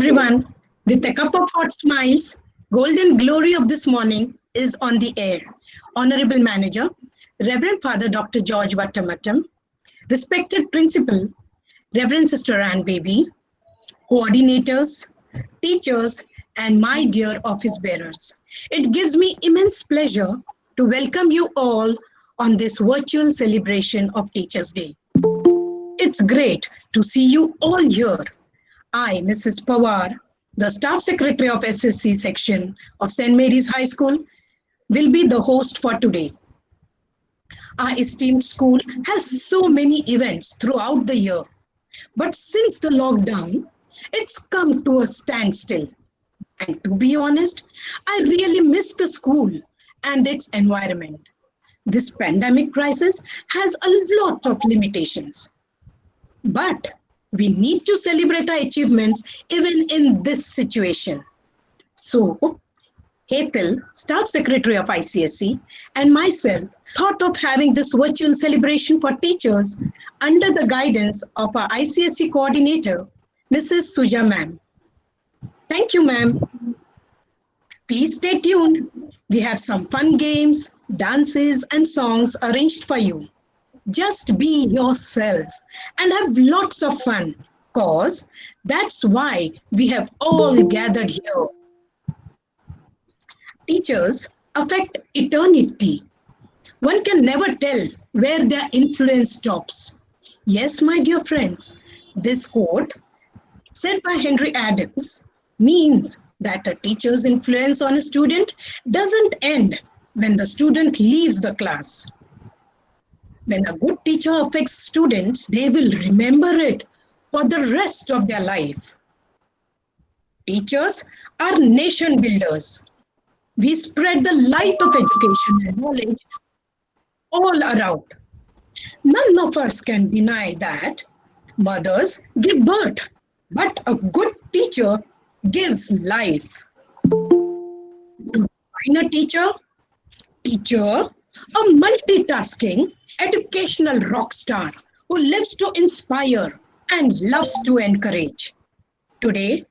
everyone. With a cup of hot smiles, golden glory of this morning is on the air. Honorable Manager, Reverend Father Dr. George Vattamatam, respected Principal, Reverend Sister Ann Baby, coordinators, teachers, and my dear office bearers. It gives me immense pleasure to welcome you all on this virtual celebration of Teachers' Day. It's great to see you all here. I, Mrs. Pawar, the Staff Secretary of SSC section of St. Mary's High School, will be the host for today. Our esteemed school has so many events throughout the year, but since the lockdown, it's come to a standstill. And to be honest, I really miss the school and its environment. This pandemic crisis has a lot of limitations. But we need to celebrate our achievements even in this situation. So, Hetal, Staff Secretary of ICSE, and myself thought of having this virtual celebration for teachers under the guidance of our ICSE coordinator, Mrs. Suja ma'am. Thank you, ma'am. Please stay tuned. We have some fun games, dances, and songs arranged for you. Just be yourself and have lots of fun, cause that's why we have all gathered here. Teachers affect eternity. One can never tell where their influence stops. Yes, my dear friends, this quote, said by Henry Adams, means that a teacher's influence on a student doesn't end when the student leaves the class. When a good teacher affects students, they will remember it for the rest of their life. Teachers are nation builders. We spread the light of education and knowledge all around. None of us can deny that mothers give birth, but a good teacher gives life. To find a teacher, a multitasking educational rock star who lives to inspire and loves to encourage. Today,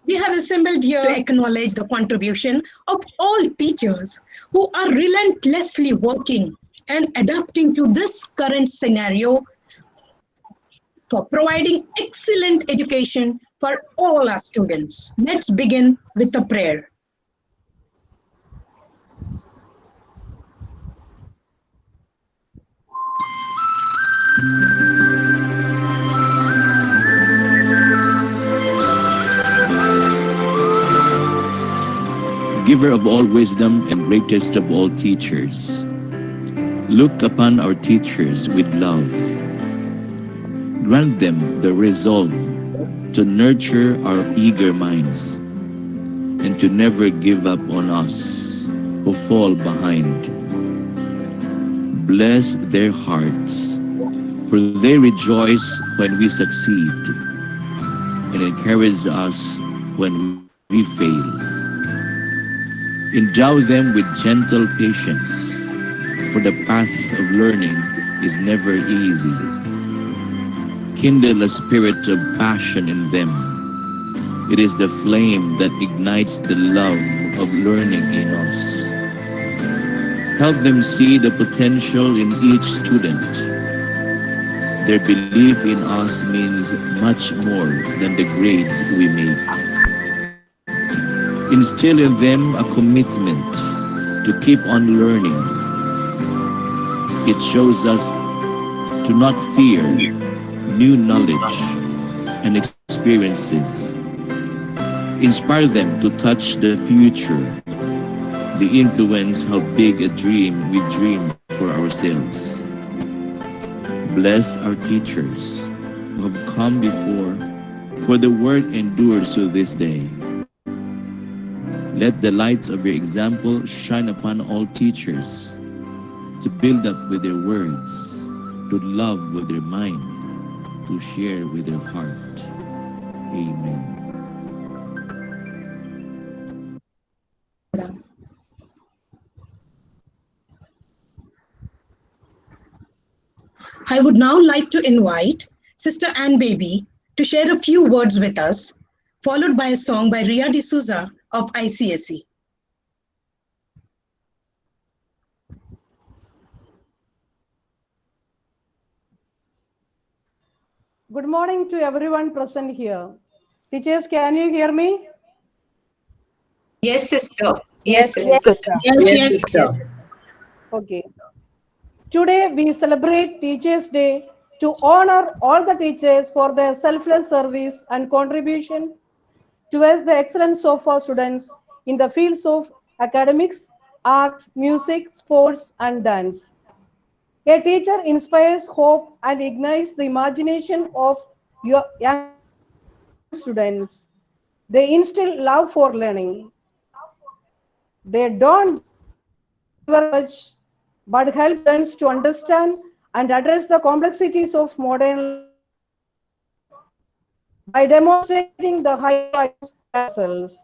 we have assembled here to acknowledge the contribution of all teachers who are relentlessly working and adapting to this current scenario for providing excellent education for all our students. Let's begin with a prayer. Giver of all wisdom and greatest of all teachers, look upon our teachers with love. Grant them the resolve to nurture our eager minds and to never give up on us who fall behind. Bless their hearts, for they rejoice when we succeed and encourage us when we fail. Endow them with gentle patience, for the path of learning is never easy. Kindle a spirit of passion in them. It is the flame that ignites the love of learning in us. Help them see the potential in each student. Their belief in us means much more than the grade we make. Instill in them a commitment to keep on learning. It shows us to not fear new knowledge and experiences. Inspire them to touch the future, the influence how big a dream we dream for ourselves. Bless our teachers who have come before, for the work endures to this day. Let the light of your example shine upon all teachers, to build up with their words, to love with their mind, to share with their heart. Amen. I would now like to invite Sister Ann Baby to share a few words with us followed by a song by Ria D'Souza of ICSE. Good morning to everyone present here. Teachers, can you hear me? Yes, sister. Yes, Yes, sister. yes, sister. Okay. Today we celebrate Teachers' Day to honor all the teachers for their selfless service and contribution towards the excellence of our students in the fields of academics, art, music, sports, and dance. A teacher inspires hope and ignites the imagination of your young students. They instill love for learning. They don't deliver much, but help students to understand and address the complexities of modern life by demonstrating the high values themselves.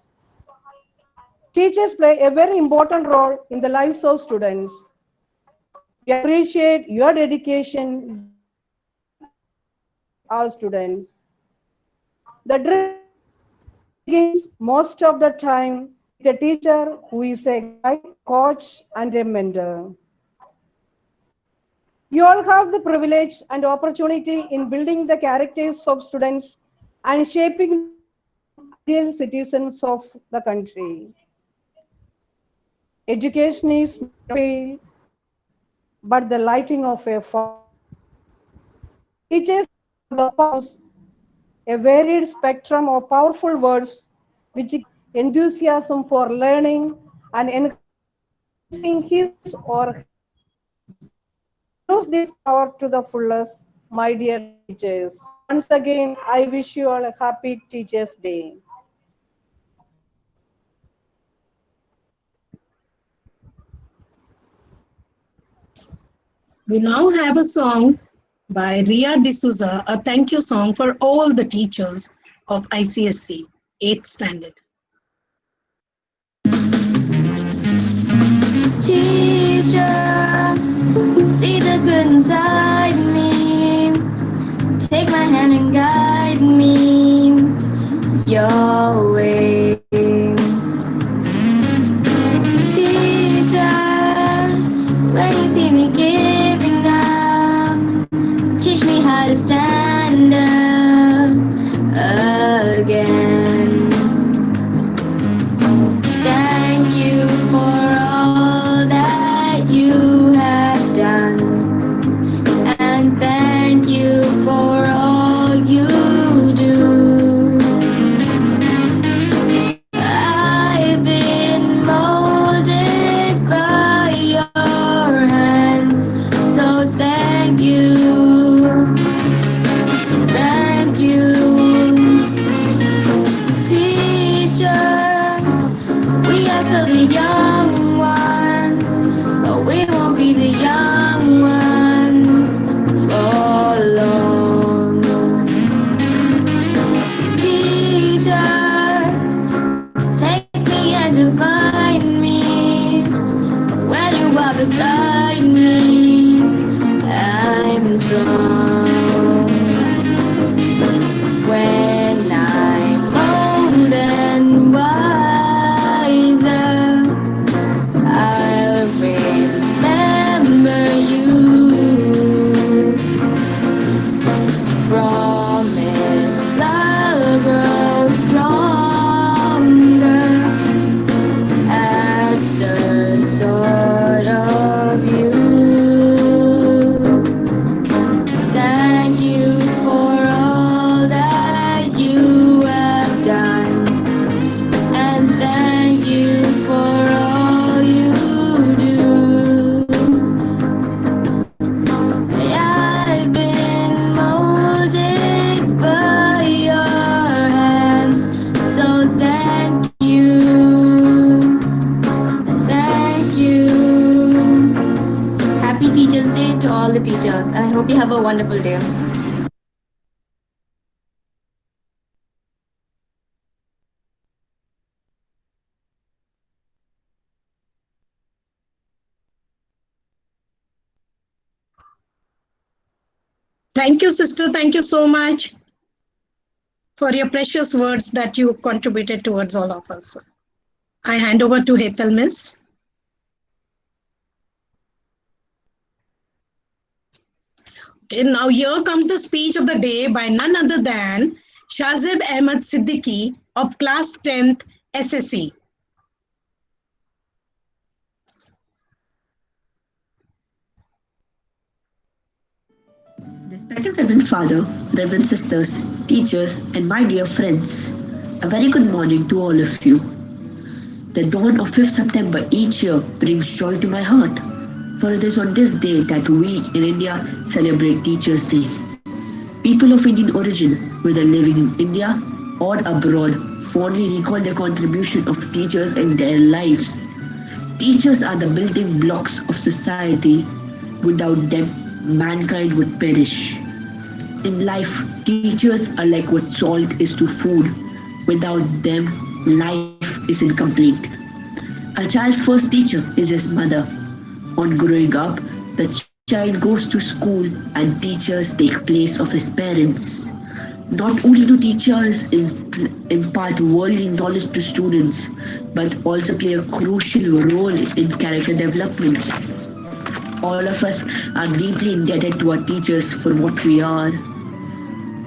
Teachers play a very important role in the lives of students. We appreciate your dedication, zeal, and care for our students. The begins most of the time with a teacher who is a guide, coach, and a mentor. You all have the privilege and opportunity in building the characters of students and shaping them to become ideal citizens of the country. Education is not a veil, but the lighting of a fire. Teachers have the powers, a varied spectrum of powerful words which enthusiasm for learning and enhancing his or her lives. Use this power to the fullest, my dear teachers. Once again, I wish you all a happy Teachers' Day. We now have a song by Ria D'Souza, a thank you song for all the teachers of ICSC 8th standard. Teacher, see the good inside me. Take my hand and guide me your way. Teacher, when you see me giving up, teach me how to stand up again. Thank you for all that you have done, and thank you for all you do. I've been molded by your hands, so thank you. Thank you, teacher. We are still the young ones, but we won't be the young ones for long. Teacher, take me and define me. When you are beside me, I'm strong. When I'm old and wiser, I'll remember you. Promise I'll grow stronger at the thought of you. Thank you for all that you have done, and thank you for all you do. I've been molded by your hands, so thank you. Thank you. Happy Teachers' Day to all the teachers. I hope you have a wonderful day. Thank you, sister. Thank you so much for your precious words that you contributed towards all of us. I hand over to Hetal, Miss. Okay, now here comes the speech of the day by none other than Shazib Ahmed Siddiqui of class 10th SSC. Respected Reverend Father, Reverend Sisters, teachers, and my dear friends, a very good morning to all of you. The dawn of 5th September each year brings joy to my heart, for it is on this day that we in India celebrate Teachers' Day. People of Indian origin, whether living in India or abroad, fondly recall the contribution of teachers in their lives. Teachers are the building blocks of society. Without them, mankind would perish. In life, teachers are like what salt is to food. Without them, life is incomplete. A child's first teacher is his mother. On growing up, the child goes to school and teachers take place of his parents. Not only do teachers impart worldly knowledge to students, but also play a crucial role in character development. All of us are deeply indebted to our teachers for what we are.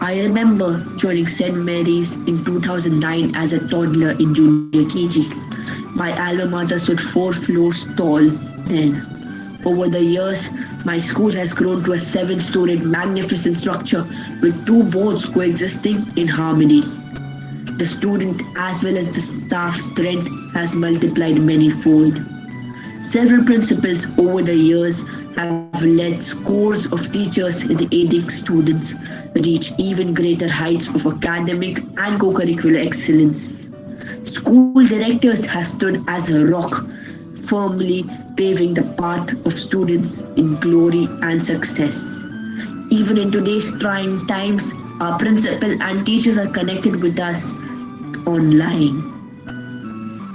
I remember joining St. Mary's in 2009 as a toddler in junior KG. My alma mater stood 4 floors tall then. Over the years, my school has grown to a 7-storied magnificent structure with 2 boards coexisting in harmony. The student as well as the staff strength has multiplied many-fold. Several principals over the years have led scores of teachers in aiding students reach even greater heights of academic and co-curricular excellence. School directors have stood as a rock, firmly paving the path of students in glory and success. Even in today's trying times, our principal and teachers are connected with us online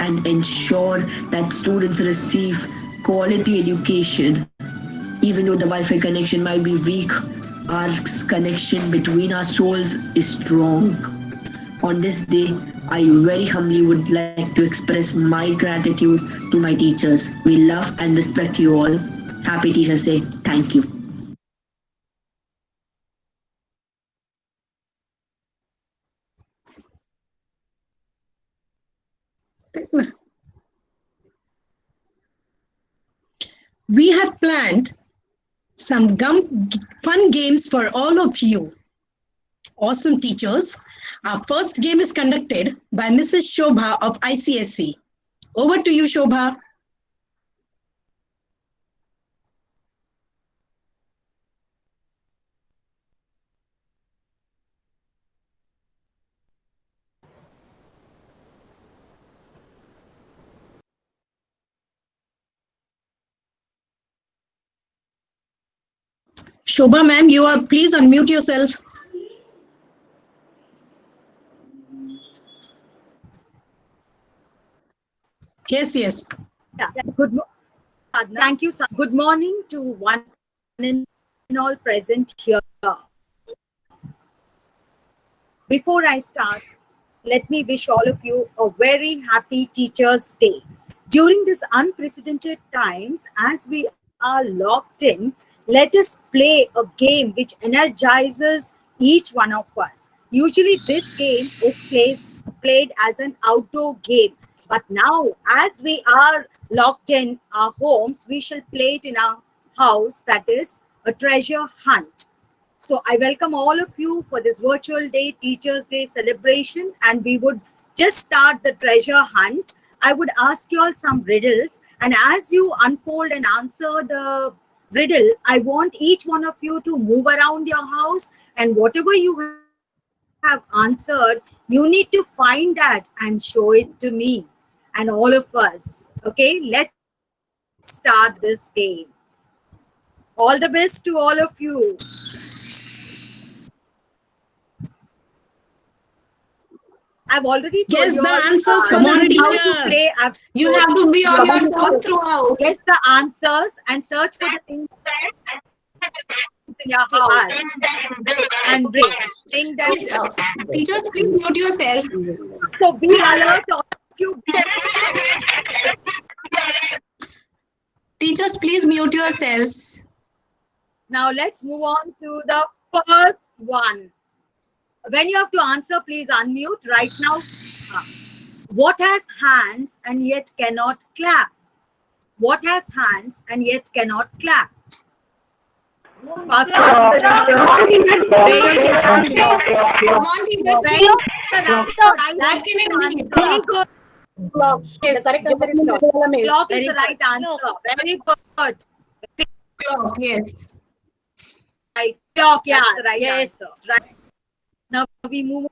and ensure that students receive quality education. Even though the Wi-Fi connection might be weak, our connection between our souls is strong. On this day, I very humbly would like to express my gratitude to my teachers. We love and respect you all. Happy Teachers Day. Thank you. We have planned some fun games for all of you. Awesome teachers. Our first game is conducted by Mrs. Shobha of ICSE. Over to you, Shobha. Shobha ma'am, please unmute yourself. Yes. Yeah. Thank you, sir. Good morning to one and all present here. Before I start, let me wish all of you a very happy Teachers' Day. During this unprecedented times, as we are locked in, let us play a game which energizes each one of us. Usually this game is played as an outdoor game. But now, as we are locked in our homes, we shall play it in our house, that is a treasure hunt. So I welcome all of you for this virtual day, Teachers' Day celebration, and we would just start the treasure hunt. I would ask you all some riddles, and as you unfold and answer the riddle, I want each one of you to move around your house, and whatever you have answered, you need to find that and show it to me and all of us. Okay, let's start this game. All the best to all of you. I've already told Guess you the all, answers for the how to teachers. play. You have to be on your toes throughout. Guess the answers and search for the things. in your heart and brain. Think that. Teachers, please mute yourself. So be alert of you. Teachers, please mute yourselves. Now let's move on to the first one. When you have to answer, please unmute right now. What has hands and yet cannot clap? What has hands and yet cannot clap? Faster, teachers. Where you get Come on, teachers. Very Please. That's can it the be? answer. Very good. Clock. The correct answer is clock. Clock is the right answer. Very good. Clock, yes. Right. Clock, yeah. That's the right answer. Right. Now we move on.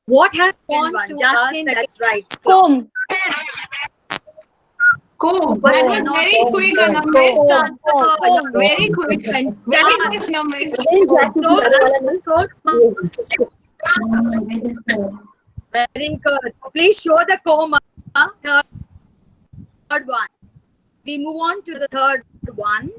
What has gone to Justin? That's right. Comb. Cool. That was very quick, Anamis. Very quick. Very quick, Anamis. So smart. Very good. Please show the comb. Third one. We move on to the third one.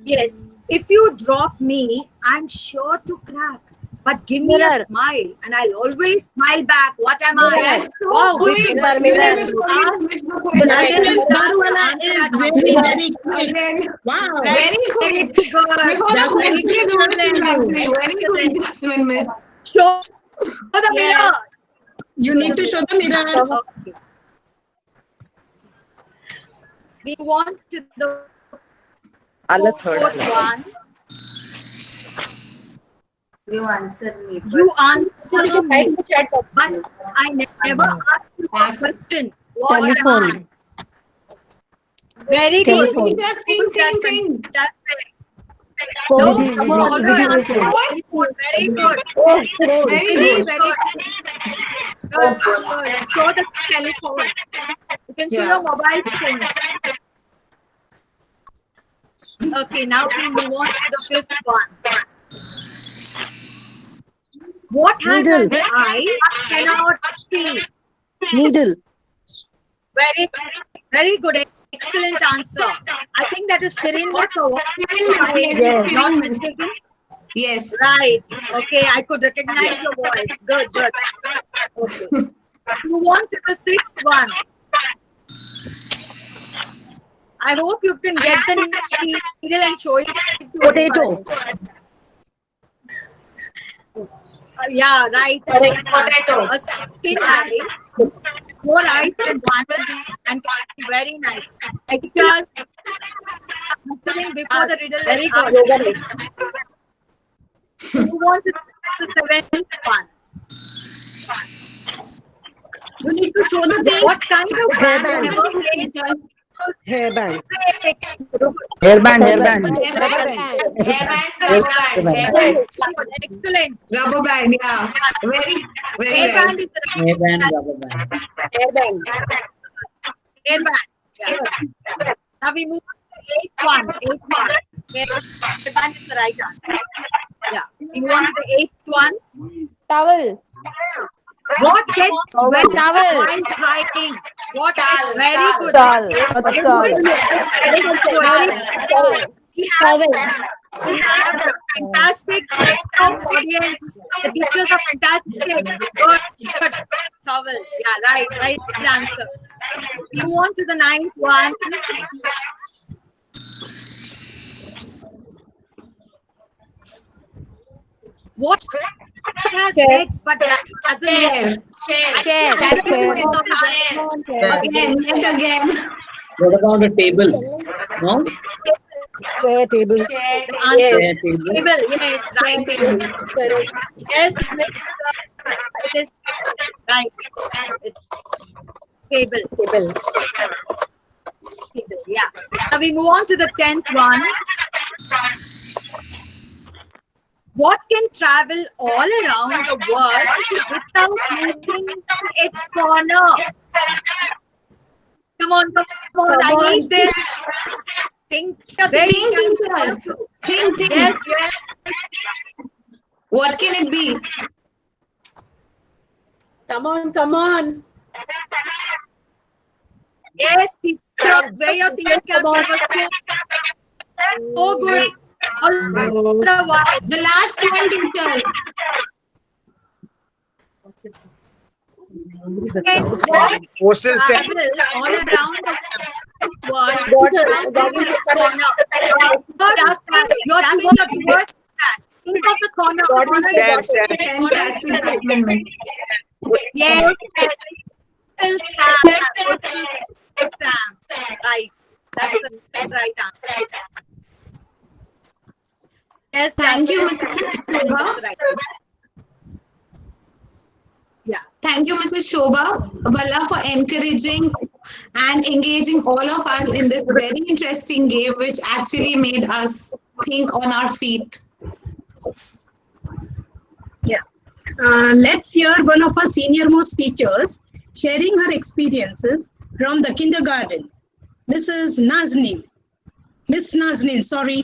Yes. If you drop me, I'm sure to crack. But give me a smile, and I'll always smile back. What am I? That's so Wow, quick. good. Yes. Jasmine Darwala is very, very quick. Wow. Very quick. Good. Before the Very quiz, good. very quick, Jasmine, miss. Show the mirror. You need to show the mirror. Okay. We want to the fourth one. You answer me. You answer me, but I never asked you a question. What am I? Very good. Just think. Fantastic. No, come on. Very good. Very Good. Show the telephone. You can show your mobile phones. Okay, now we move on to the fifth one. What has an eye cannot see? Needle. Very good. Excellent answer. I think that is Shirin. So what? Yes. Not mistaken. Yes. Right. Okay, I could recognize your voice. Good. Okay. Move on to the sixth one. I hope you can get the needle and show it. Potato. Yeah, right. Potato. A skin eye, more eyes than one, and very nice. Extra answering before the riddle. Very good. Move on to the seventh one. You need to show the things. What kind of band never plays? Hairband. Hairband. Excellent. Rubber band, yeah. Very Hairband is the Hairband. hairband. Yeah. Now we move on to the eighth one. Hairband is the right answer. Yeah. We move on to the eighth one. Towel. What gets wet towel. while crying? What gets very good. We have a fantastic set of audience. The teachers are fantastic. Good. Towels. Yeah, right answer. We move on to the ninth one. What has legs but doesn't have? Chair. Again. What about a table? No? Table. The answer is table. table. Yes, right. Yes, it is right. It's stable. Yeah. Now we move on to the 10th one. What can travel all around the world without leaving its corner? Come on. I need this. Think Teachers. Think. Yes. What can it be? Come on. Yes, teacher. Wear your thinking cap. That was so good. All the while. The last one, teacher. Postal stamp. All around the world. You're seeing your towards that. Think of the corner. Stamp. Fantastic, Jasmine. Yes, yes. Still stamp. Postal stamp. Right. That's the right answer. Yes, Thank you, Mrs. Mrs. Shobha. Right. Yeah. Thank you, Mrs. Shobha Balla, for encouraging and engaging all of us in this very interesting game, which actually made us think on our feet. Let's hear one of our senior most teachers sharing her experiences from the kindergarten. Mrs. Nazneen. Miss Nazneen, sorry.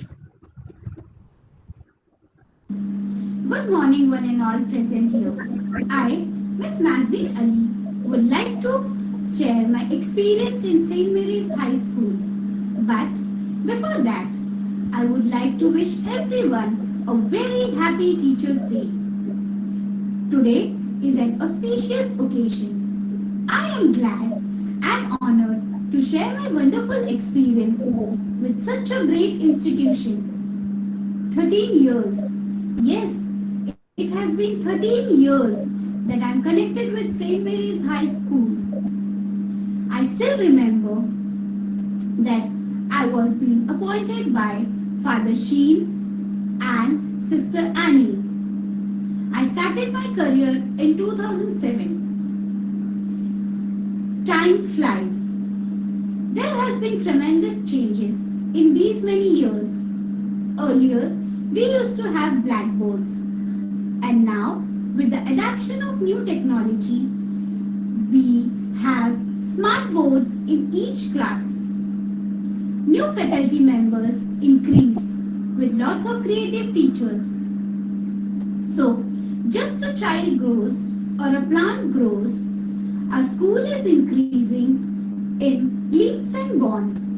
Good morning, one and all present here. I, Miss Nazneen Ali, would like to share my experience in St. Mary's High School. But before that, I would like to wish everyone a very happy Teachers' Day. Today is an auspicious occasion. I am glad and honored to share my wonderful experience with such a great institution. 13 years. Yes, it has been 13 years that I am connected with St. Mary's High School. I still remember that I was being appointed by Father Sheen and Sister Annie. I started my career in 2007. Time flies. There has been tremendous changes in these many years. Earlier, we used to have blackboards, and now with the adoption of new technology, we have smart boards in each class. New faculty members increase with lots of creative teachers. So, just a child grows or a plant grows, our school is increasing in leaps and bounds.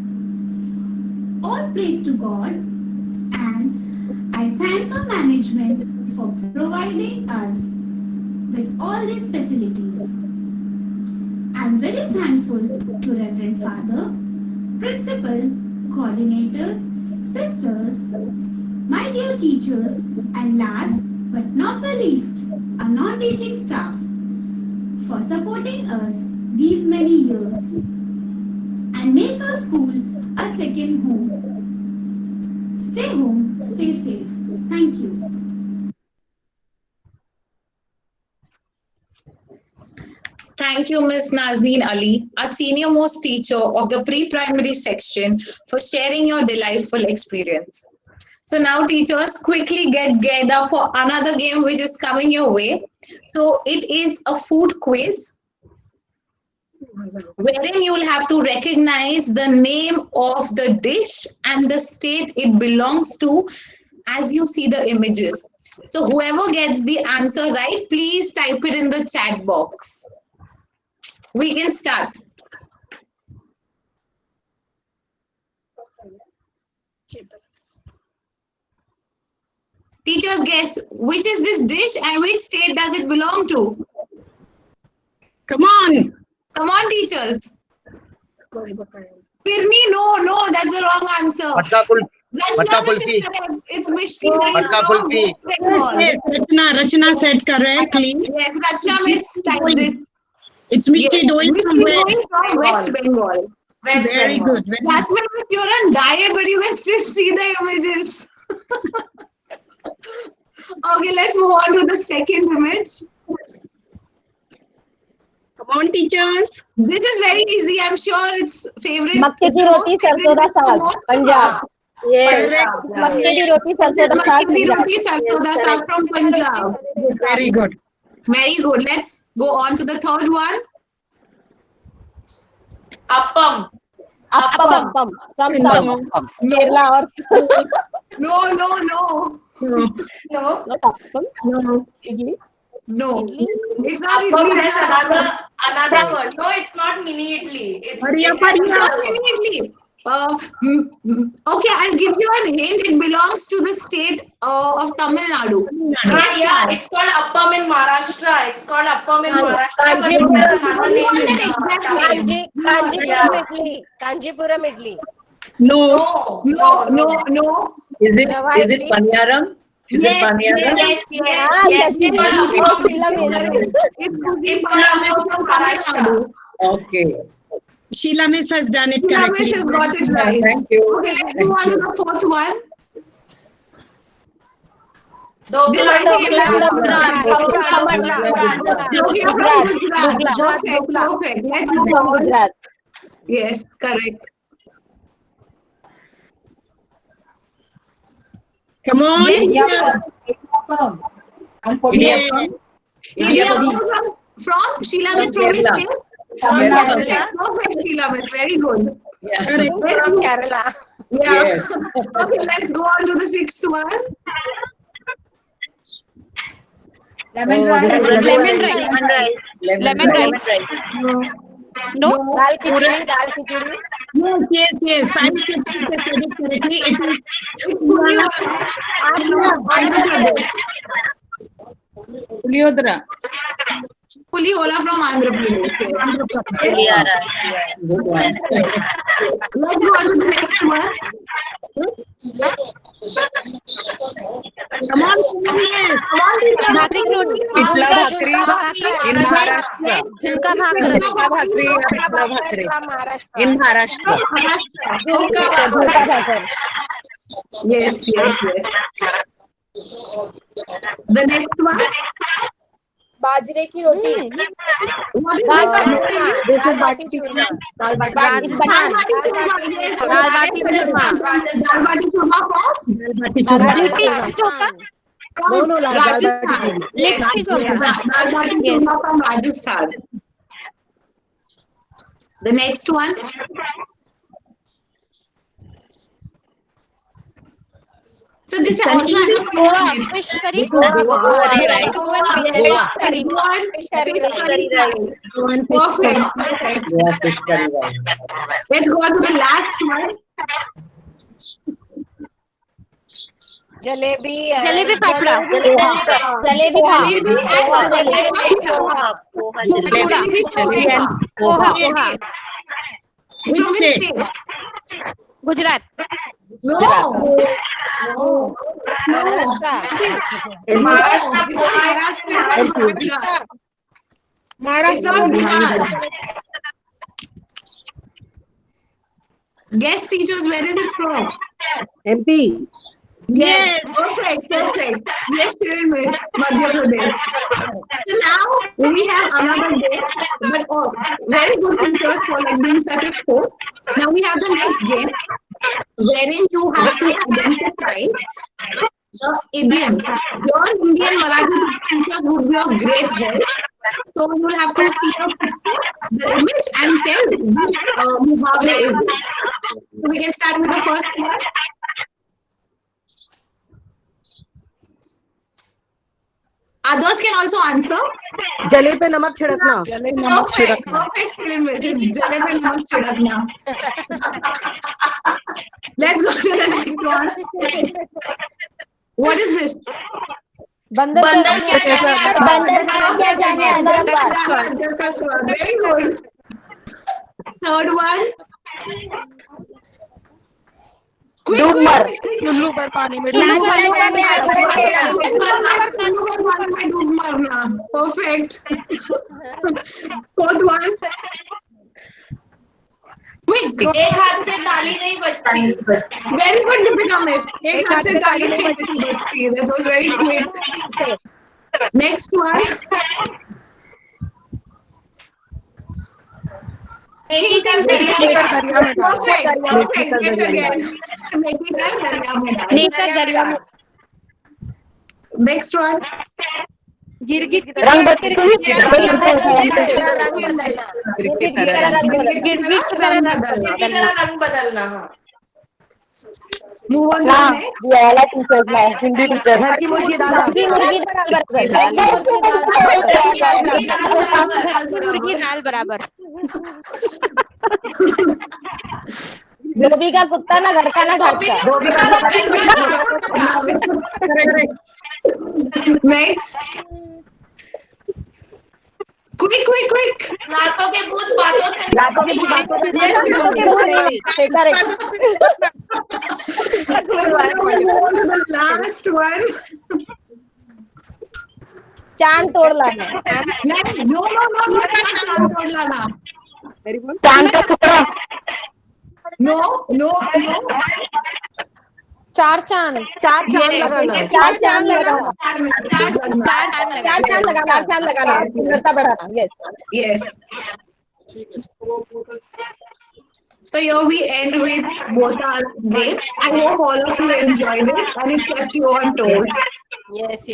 All praise to God, and I thank our management for providing us with all these facilities. I am very thankful to Reverend Father, Principal, coordinators, sisters, my dear teachers, and last but not the least, our non-teaching staff for supporting us these many years and make our school a second home. Stay home, stay safe. Thank you. Thank you, Ms. Nazneen Ali, a senior most teacher of the pre-primary section, for sharing your delightful experience. So now, teachers, quickly get geared up for another game which is coming your way. So it is a food quiz, wherein you will have to recognize the name of the dish and the state it belongs to as you see the images. So whoever gets the answer right, please type it in the chat box. We can start. Teachers, guess which is this dish and which state does it belong to? Come on. Come on, teachers. Pirni, no, that's the wrong answer. Matta Rachna kulfi. is correct. It's Mishti. That is Matta wrong. kulfi. Yes, Rachna said correctly. Yes, Rachna mistyped it. It's Mishti doing from Mishti where? Doi from West Bengal. Very good. Very good. Jasmine, you're on diet, but you can still see the images. Okay, let's move on to the second image. Come on, teachers. This is very easy. I'm sure it's favorite. मक्के की रोटी सरसों दा साग पंजाब मक्के की रोटी सरसों दा साग Makki di roti sarson da saag from Punjab. Very good. Very good. Let's go on to the third one. appam from south Kerala or No. not appam idli No, it's not idli. It's Another word. No, it's not mini idli. It's not mini idli. Okay, I'll give you a hint. It belongs to the state of Tamil Nadu. Yeah, it's called appam in Maharashtra. It's called appam in Maharashtra. But it has another name. Kanjipuram idli. No. Is it Paniyaram? Is it Paniyaram? Yes. It's called appam from Maharashtra. Okay. Sheila Miss has done it Sheila correctly. Miss has got it right. Thank you. Okay, let's move on to the fourth one. Dokla. Perfect. Let's move on. Yes, correct. Come on. Idiyappam from Sheila Miss from which state? Perfect, Sheila Miss. Very good. Yes. From Kerala. Yeah. Yes. Okay, let's go on to the sixth one. Lemon rice. No. Dal khichdi. Yes. Scientifically said it correctly. It is Puliyodara. Pulihora from Andhra Pradesh. Good one. Let's go on to the next one. come on. Pitla bhakri in Maharashtra. Pitla bhakri in Maharashtra. Yes. The next one. बाजरे की रोटी. What is this? This is bati churma. Dal bati churma from Rajasthan. Yes, dal bati churma from Rajasthan. The next one. So this is also Fish curry. Perfect. Yeah, fish curry rice. Let's go on to the last one. Jalebi. Fafda. Jalebi Poha. Which state? Gujarat. No. Maharashtra. Guest teachers, where is it from? MP. Yes, perfect. Yes, children, Miss Madhya Pradesh. So now we have another day, but very good teachers for being such a sport. Now we have the next game, wherein you have to identify the idioms. Your Indian Marathi teachers would be of great help. So you will have to see the picture, the image, and tell which muhavra is it. So we can start with the first one. Others can also answer. जले पे नमक छिड़कना. Perfect, Miss. It's jale pe namak chidakna. Let's go to the next one. What is this? बंदर Very good. Third one. Quick. चुल्लू पर पानी में Perfect. Fourth one. Quick. एक हाथ से ताली नहीं बजती. Very good, Deepika Miss. एक हाथ से ताली नहीं बजती. That was very quick. Next one. Perfect. Yet again. Next one. Move on to the हाँ, next. ये वाला टीचर है, हिंदी टीचर। घर की मुर्गी दाल घर की मुर्गी दाल बराबर। घर की मुर्गी दाल बराबर। घर की मुर्गी दाल बराबर। धोबी का कुत्ता ना घर का ना घाट का। धोबी का correct. Next. Quick. लातों के भूत बातों से लातों के बातों से लातों के भूत नहीं, correct। The last one. चांद तोड़ लाना। No. चांद तोड़ लाना. चांद का टुकड़ा। No. चार चांद। चार चांद Yes. लगाना। चार चांद लगाना। चार चार चांद लगाना। सुंदरता बढ़ाना। Yes. So here we end with both our games. I hope all of you enjoyed it and it kept you on toes. Yes.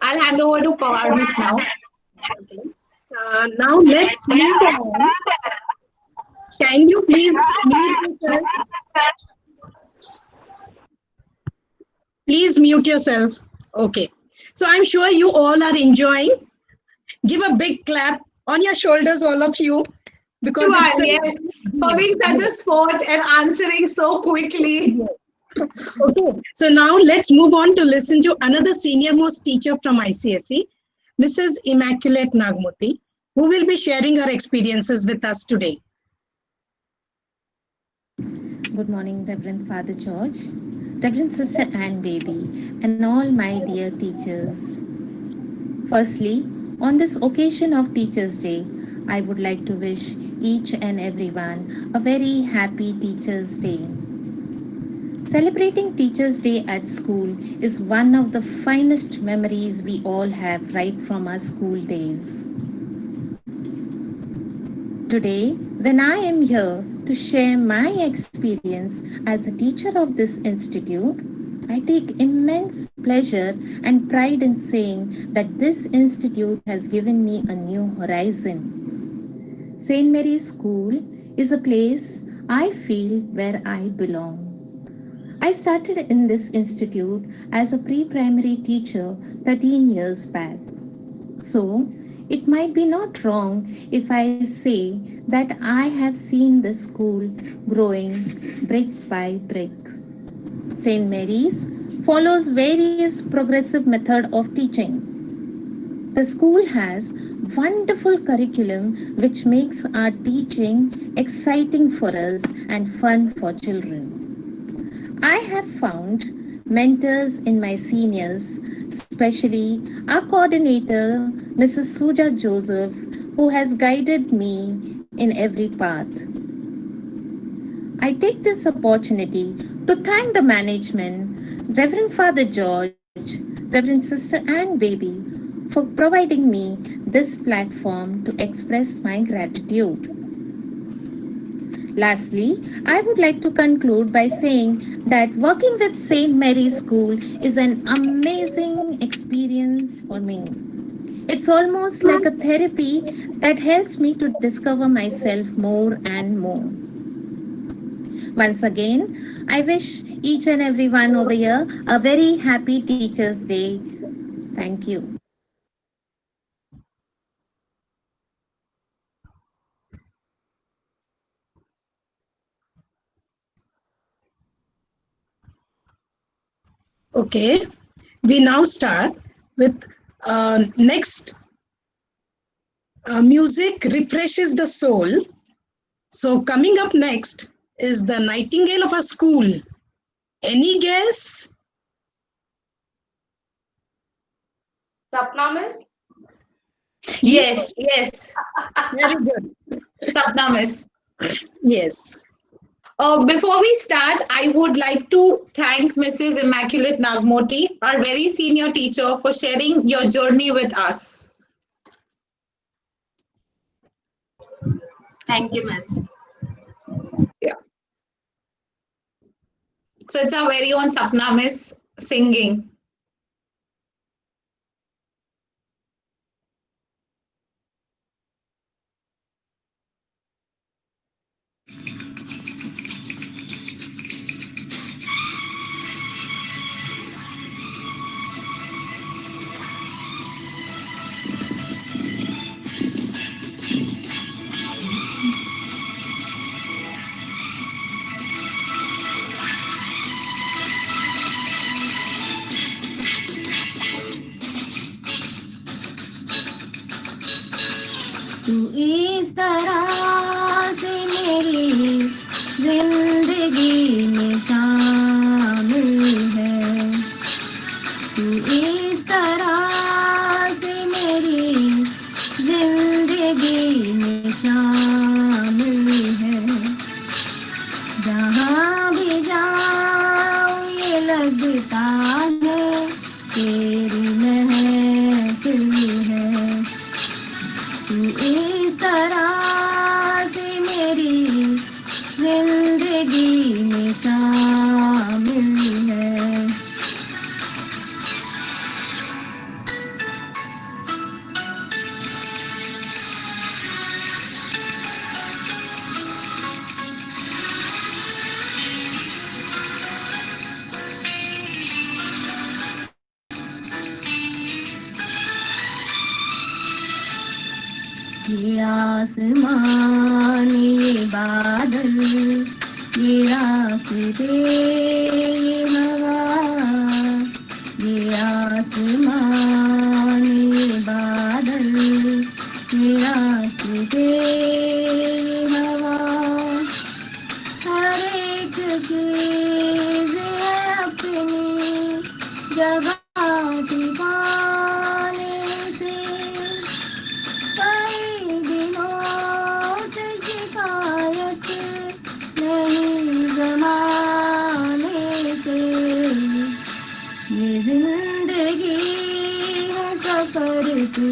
I'll hand over to Pawar Miss now. Now let's move on. Can you please mute yourself? Please mute yourself. Okay. So I'm sure you all are enjoying. Give a big clap on your shoulders, all of you. Because Yes, for being such a sport and answering so quickly. Okay, so now let's move on to listen to another senior most teacher from ICSE, Mrs. Immaculate Nagmoti, who will be sharing her experiences with us today. Good morning, Reverend Father George, Reverend Sister Anne Baby, and all my dear teachers. Firstly, on this occasion of Teachers' Day, I would like to wish each and everyone a very happy Teachers' Day. Celebrating Teachers' Day at school is one of the finest memories we all have right from our school days. Today, when I am here to share my experience as a teacher of this institute, I take immense pleasure and pride in saying that this institute has given me a new horizon. St. Mary's School is a place I feel where I belong. I started in this institute as a pre-primary teacher 13 years back. So, it might be not wrong if I say that I have seen this school growing brick by brick. St. Mary's follows various progressive method of teaching. The school has wonderful curriculum which makes our teaching exciting for us and fun for children. I have found mentors in my seniors, especially our coordinator, Mrs. Suja Joseph, who has guided me in every path. I take this opportunity to thank the management, Reverend Father George, Reverend Sister Anne Baby, for providing me this platform to express my gratitude. Lastly, I would like to conclude by saying that working with St. Mary's School is an amazing experience for me. It's almost like a therapy that helps me to discover myself more and more. Once again, I wish each and everyone over here a very happy Teachers' Day. Thank you. Okay, we now start with next. Music refreshes the soul. So coming up next is the Nightingale of our school. Any guess? Sapna Miss? Yes. Very good. Sapna Miss. Yes. Before we start, I would like to thank Mrs. Immaculate Nagmoti, our very senior teacher, for sharing your journey with us. Thank you, Miss. Yeah. So it's our very own Sapna Miss singing. तू इस तरह से मेरी जिंदगी में शामिल है, तू इस तरह से मेरी जिंदगी में शामिल है। जहाँ भी जाऊँ ये लगता है तेरी महफिल है, तू इस तरह से मेरी जिंदगी में शामिल है। ये आसमान ये बादल ये रास्ते ये हवा, ये आसमान ये बादल ये रास्ते ये हवा, हर एक चीज़ है अपनी जगह ठिकाने से। कई दिनों से शिकायत नहीं ज़माने से, ये जिंदगी है सफर तू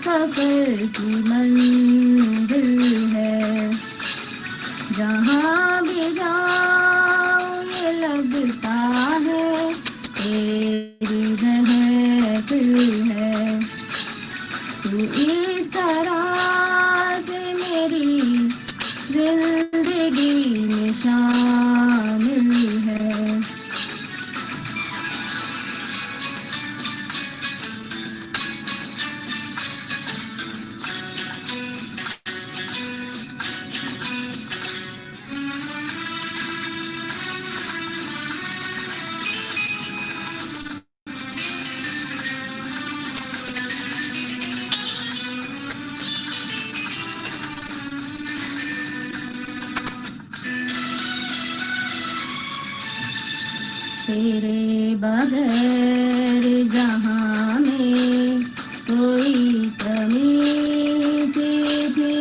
सफर की मंजिल है। जहाँ भी जाऊँ ये लगता है तेरी महफिल है, तू इस तरह से मेरी जिंदगी में शामिल है। तेरे बगैर जहाँ में कोई कमी सी थी,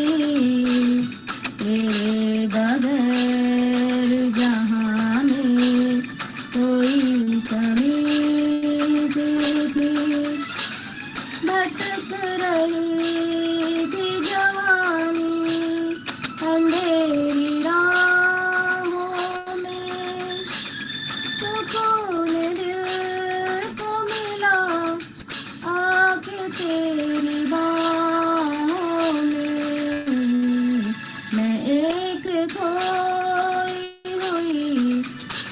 तेरे बगैर जहाँ में कोई कमी सी थी। भटक रही थी जवानी अंधेरी राहों में, सुकून दिल को मिला आके तेरी बाहों में। मैं एक खोई हुई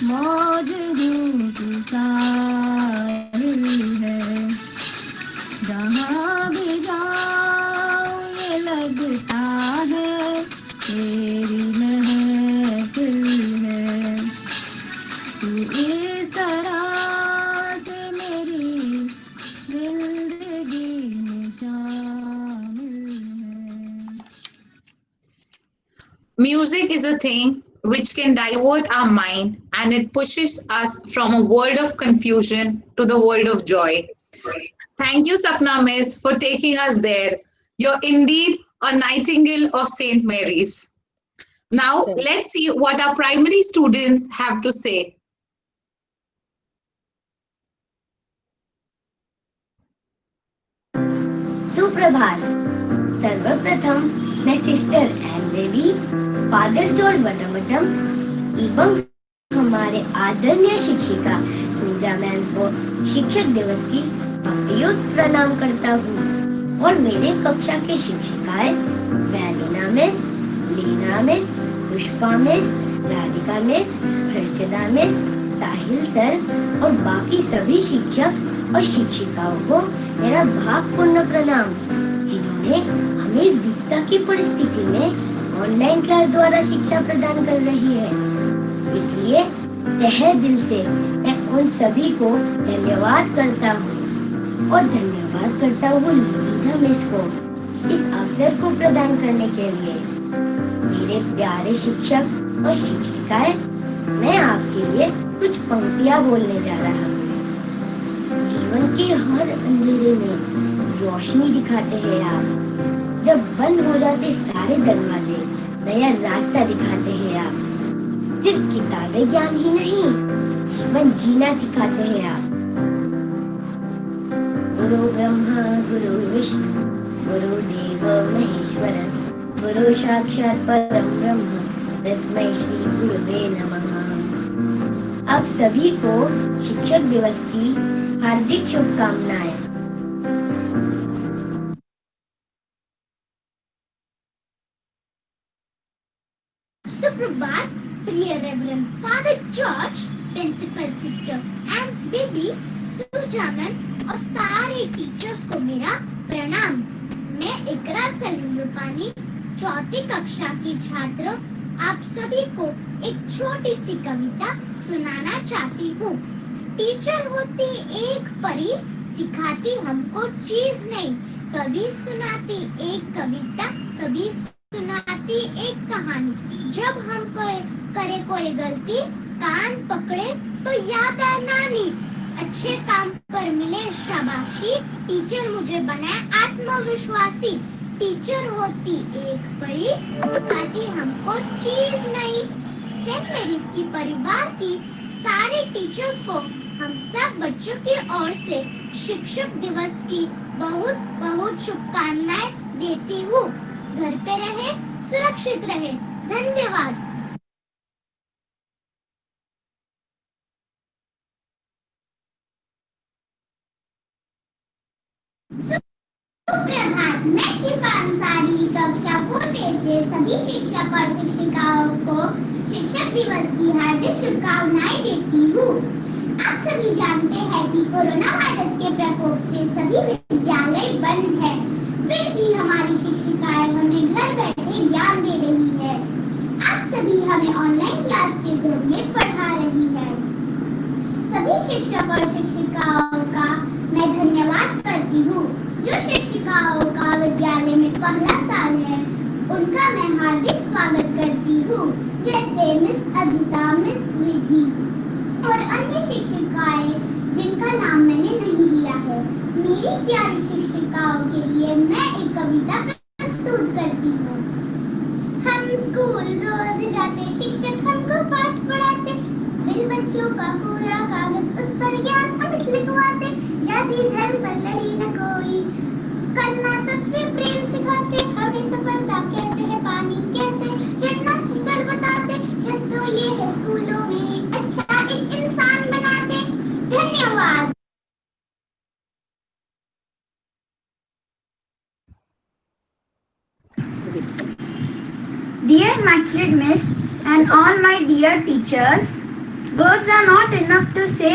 मौज हूँ तू साहिल है, जहाँ भी जाऊँ ये लगता है तेरी महफिल है, तू इस तरह से मेरी जिंदगी में शामिल है। Music is a thing which can divert our mind, and it pushes us from a world of confusion to the world of joy. Thank you, Sapna Miss, for taking us there. You're indeed a nightingale of St. Mary's. Now, let's see what our primary students have to say. सुप्रभात। सर्वप्रथम मैं sister Ann Baby, father George Vatamattam एवं हमारे आदरणीय शिक्षिका सुजा ma'am को शिक्षक दिवस की भक्तियुक्त प्रणाम करता हूँ। और मेरे कक्षा के शिक्षिकाएं Valina miss, Leena miss, Pushpa miss, Radhika miss, Harshada miss, Sahil sir और बाकी सभी शिक्षक और शिक्षिकाओं को मेरा भावपूर्ण प्रणाम, जिन्होंने हमें इस विपदा की परिस्थिति में ऑनलाइन क्लास द्वारा शिक्षा प्रदान कर रही है। इसलिए तहे दिल से मैं उन सभी को धन्यवाद करता हूँ और धन्यवाद करता हूँ लीना मिस को, इस अवसर को प्रदान करने के लिए। मेरे प्यारे शिक्षक और शिक्षिकाएं, मैं आपके लिए कुछ पंक्तियां बोलने जा रहा हूँ। जीवन के हर अंधेरे में रोशनी दिखाते हैं आप। जब बंद हो जाते सारे दरवाजे, नया रास्ता दिखाते हैं आप। सिर्फ किताबें ज्ञान ही नहीं, जीवन जीना सिखाते हैं आप। गुरु ब्रह्मा गुरु विष्णु गुरुदेव महेश्वर, गुरु साक्षात परम ब्रह्म, तस्मै श्री गुरुवे नमः। आप सभी को शिक्षक दिवस की हार्दिक शुभकामनाएं। सुप्रभात प्रिय reverend father George, principal sister and Baby Sujaman और सारे टीचर्स को मेरा प्रणाम। मैं इकरा सलीम रूपानी, चौथी कक्षा की छात्र, आप सभी को एक छोटी सी कविता सुनाना चाहती हूँ। टीचर होती एक परी, सिखाती हमको चीज नहीं, कभी सुनाती एक कविता, कभी सुनाती एक कहानी। जब हम करे कोई गलती, कान पकड़े तो याद आए नानी, अच्छे काम पर मिले शाबाशी, टीचर मुझे बनाए आत्मविश्वासी। टीचर होती एक परी, सिखाती हमको चीज नहीं। सेंट मेरीज की परिवार की सारे टीचर्स को हम सब बच्चों की ओर से शिक्षक दिवस की बहुत बहुत शुभकामनाएं देती हूँ। घर पे रहे, सुरक्षित रहे। धन्यवाद। सुप्रभात, मैं शिफा अंसारी, कक्षा 4 से सभी शिक्षक और शिक्षिकाओं को शिक्षक दिवस की हार्दिक शुभकामनाएं देती हूँ। आप सभी जानते हैं कि कोरोना वायरस के प्रकोप से सभी विद्यालय बंद है, फिर भी हमारी शिक्षिकाएं हमें घर बैठे ज्ञान दे रही है। आप सभी हमें ऑनलाइन क्लास के जरिए पढ़ा रही है। सभी शिक्षक और शिक्षिकाओं का मैं धन्यवाद करती हूँ। जो शिक्षिकाओं का विद्यालय में पहला साल है, उनका मैं हार्दिक स्वागत करती हूँ, जैसे मिस अजिता, मिस विधि और अन्य शिक्षिकाएं जिनका नाम मैंने नहीं लिया है। मेरी प्यारी शिक्षिकाओं के लिए मैं एक कविता प्रस्तुत करती हूँ। हम स्कूल रोज जाते, शिक्षक हमको पाठ पढ़ाते, दिल बच्चों का पूरा कागज, उस पर ज्ञान अमिट लिखवाते। जाति धर्म पर लड़ी न कोई, करना सबसे प्रेम सिखाते, हमें सफलता कैसे है पानी, कैसे चढ़ना शिखर बताते। सच तो ये है स्कूलों में अच्छा एक इंसान बनाते। धन्यवाद। Dear Immaculate Miss and all my dear teachers, words are not enough to say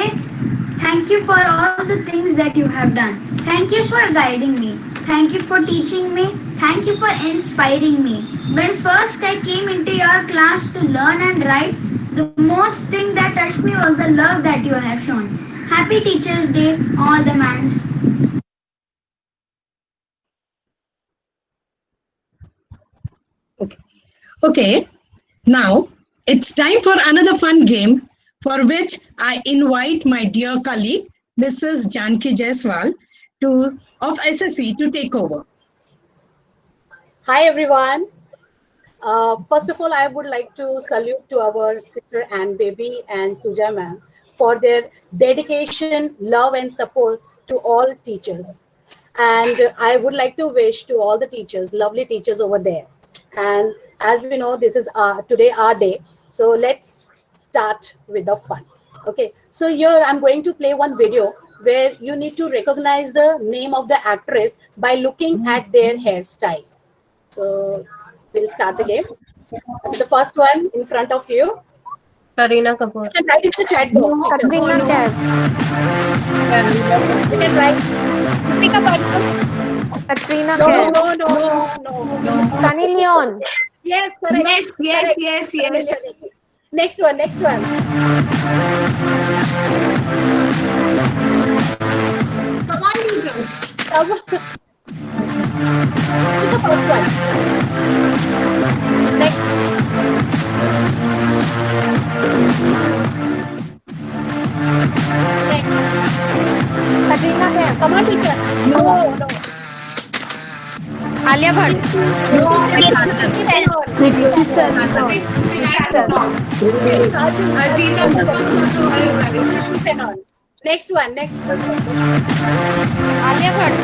thank you for all the things that you have done. Thank you for guiding me. Thank you for teaching me. Thank you for inspiring me. When first I came into your class to learn and write, the most thing that touched me was the love that you have shown. Happy Teachers Day, all the mans. Okay, now it's time for another fun game for which I invite my dear colleague, Mrs. Janki Jaiswal of SSC to take over. Hi everyone. First of all, I would like to salute to our sister and baby and Suja ma'am for their dedication, love and support to all teachers. And I would like to wish to all the teachers, lovely teachers over there. And as we know, this is today our day. So let's start with the fun. Okay, so here I'm going to play one video where you need to recognize the name of the actress by looking at their hairstyle. So we'll start the game. The first one in front of you. Kareena Kapoor. You can write in the chat box. Katrina Kaif. You can write. Katrina No, Kaif. no. Sunny Leon. Yes, correct. Yes. Next one. Come on, teacher. Come on. Come on, teacher. No. Alia Bhatt. Next one. Alia Bhatt.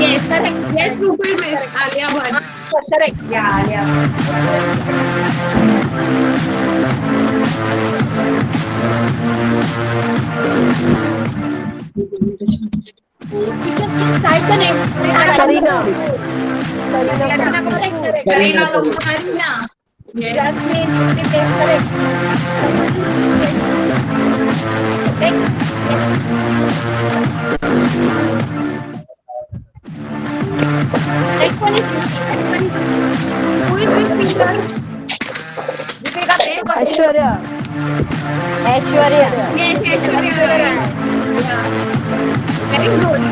Yes, correct. Yes, Rupal Miss. Alia Bhatt. Correct. Yeah, Alia. Teacher, please type the name. Kareena. Kareena Kapoor. Karina. Yes. Jasmine, correct. Next one is Who is this teacher? Aishwarya. Yes, Aishwarya. Yeah. Very good.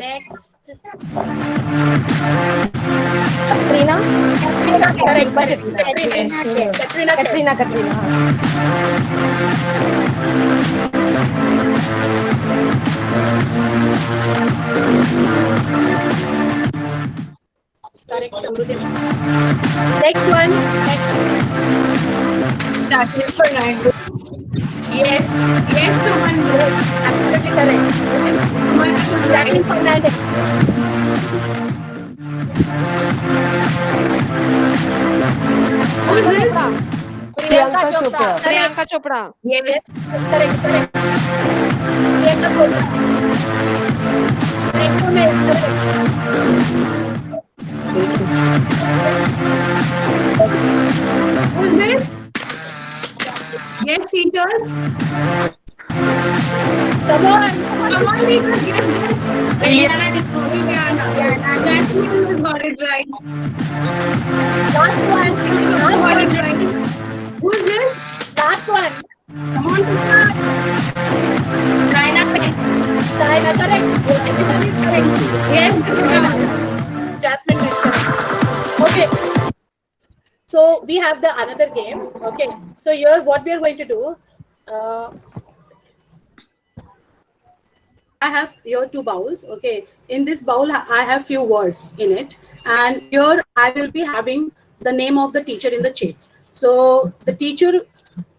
next. Katrina. Correct. Katrina. Correct, Samruddhi. Next one. Jacqueline Fernandez. Yes, Suman. Absolutely correct. Jacqueline Fernandez. Who is this? Priyanka Chopra. Yes. Correct. Priyanka Chopra. Next one is correct. Who is this? Yes, teachers. Come on, teachers. Yes. Liliana. Jasmine has got it right. Last one. Got it right. Who is this? Last one. Come on, teacher. Diana, correct. Yes, Jasmine is correct. Okay. So we have the another game. Okay. So here what we are going to do. I have your two bowls. Okay. In this bowl, I have few words in it, and here I will be having the name of the teacher in the sheets. So the teacher,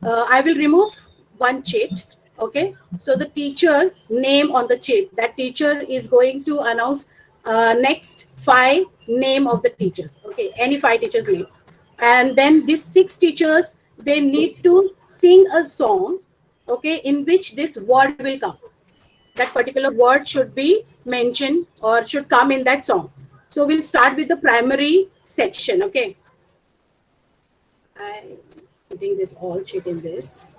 I will remove one sheet. Okay. So the teacher name on the sheet. That teacher is going to announce next 5 name of the teachers. Okay. Any 5 teachers name. And then these 6 teachers, they need to sing a song, okay, in which this word will come. That particular word should be mentioned or should come in that song. So we'll start with the primary section, okay. I'm putting this all sheet in this.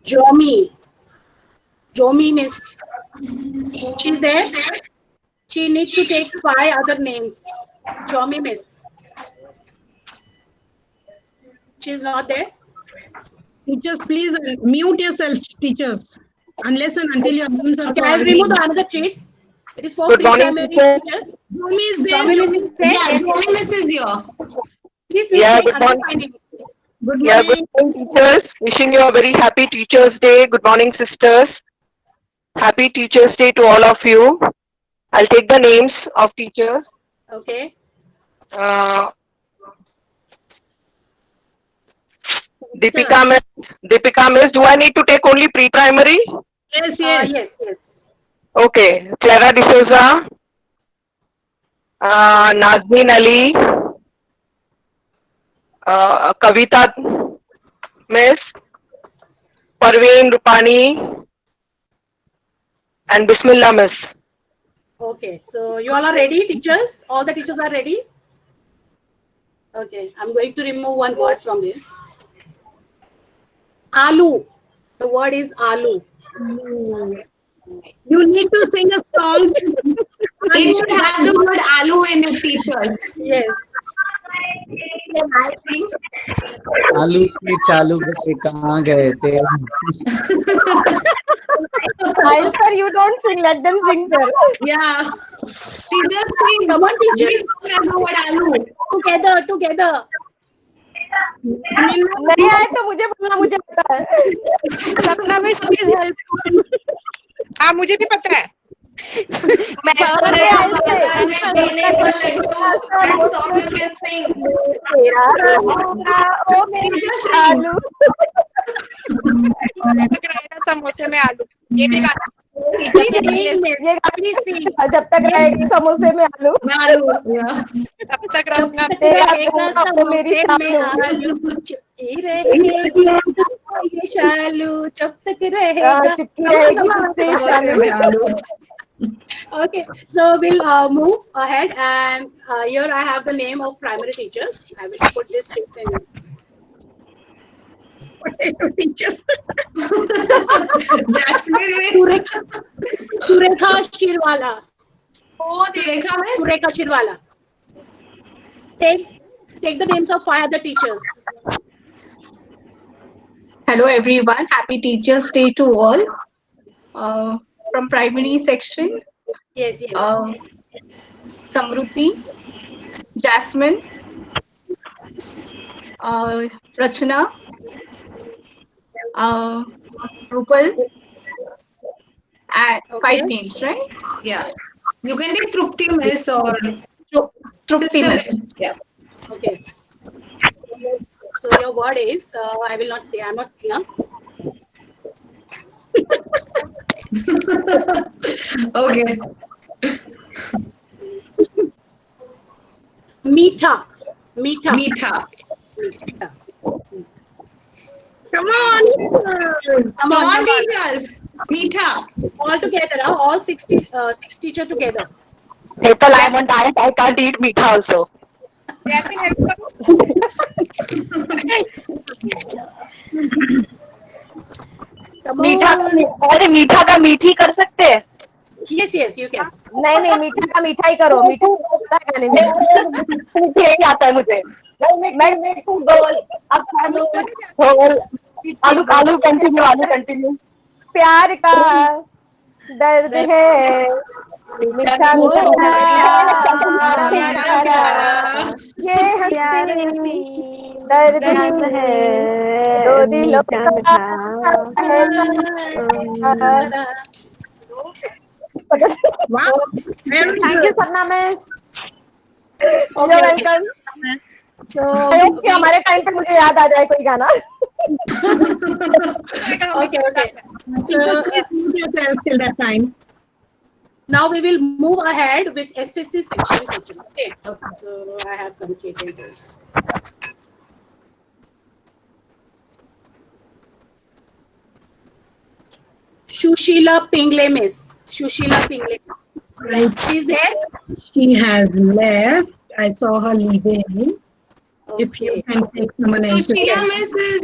Jomi Miss. She's there. She needs to take 5 other names. Jomi Miss. She's not there. Teachers, please mute yourself, teachers, unless and until your names are Okay, called. I'll remove the another sheet. It is for Good morning, primary teacher. teachers. Jomi is there. Jomi Miss is there. Yeah, Yes, Jomi Miss is here. Please, Yeah, Miss, good morning. findings. Good Yeah, morning. good morning, teachers. Wishing you a very happy Teachers' Day. Good morning, sisters. Happy Teachers' Day to all of you. I'll take the names of teachers. Okay. Deepika Miss, do I need to take only pre-primary? Yes. Yes. Okay. Clara D'Souza, Nazneen Ali, Kavita Miss, Parveen Rupani, and Bismillah Miss. Okay. So you all are ready, teachers? All the teachers are ready? Okay. I'm going to remove one word from this. Aloo. The word is aloo. You need to sing a song. They should have the word aloo in it, teachers. Yes. आलू के चालू बच्चे कहाँ गए थे? Sir, you don't sing. Let them sing, sir. Yeah. Teachers, sing. Come on, teachers. Please have the word aloo. Together. नहीं आए तो मुझे बोलना, मुझे पता है। सपना में प्लीज हेल्प। हाँ मुझे भी पता है। मैं देने पर Laddu, that song you can sing. मेरा ओ मेरी आलू, लग रहेगा समोसे में आलू, ये भी गाना। ये गाना जब तक रहेगा समोसे में आलू, तब तक रहूंगा तेरा मेरी शालू, चिपकी रहेगी ये शालू जब तक रहेगा। चिपकी रहेगी शालू। Okay, so we'll move ahead, and here I have the name of primary teachers. I will put this chips in. Potato teachers. Surekha Shirwala. Oh, Surekha miss. Surekha Shirwala. Take the names of 5 other teachers. Hello everyone, happy Teachers Day to all. From primary section, Yes. Samruti, Jasmine, Rachana, Rupal, and 5 names, right? Yeah. You can take Trupti miss or Trupti miss. Yeah. Okay. So your word is, I will not say, I'm not enough. Okay. Meetha. Come on. Come on, teachers. Meetha. All together, all 6 teachers together. Nepal, I'm on diet. I can't eat meatha also. जैसे help करो। मीठा का मीठी कर सकते हैं? Yes, you can. नहीं मीठा का मीठा ही करो, मीठा गाने में यही आता है मुझे। आलू कंटिन्यू। प्यार का दर्द है मीठा ये हंसी दर्द है दो दिलों का थैंक यू सपना मिस। वेलकम। हमारे टाइम पे मुझे याद आ जाए कोई गाना। Okay. Teachers, mute yourself till that time. Now we will move ahead with SSC section teaching. Okay. So I have some changes. Shushila Pingle Miss. Right. She's there? She has left. I saw her leaving. Okay. If you can take someone So else. Sheila miss is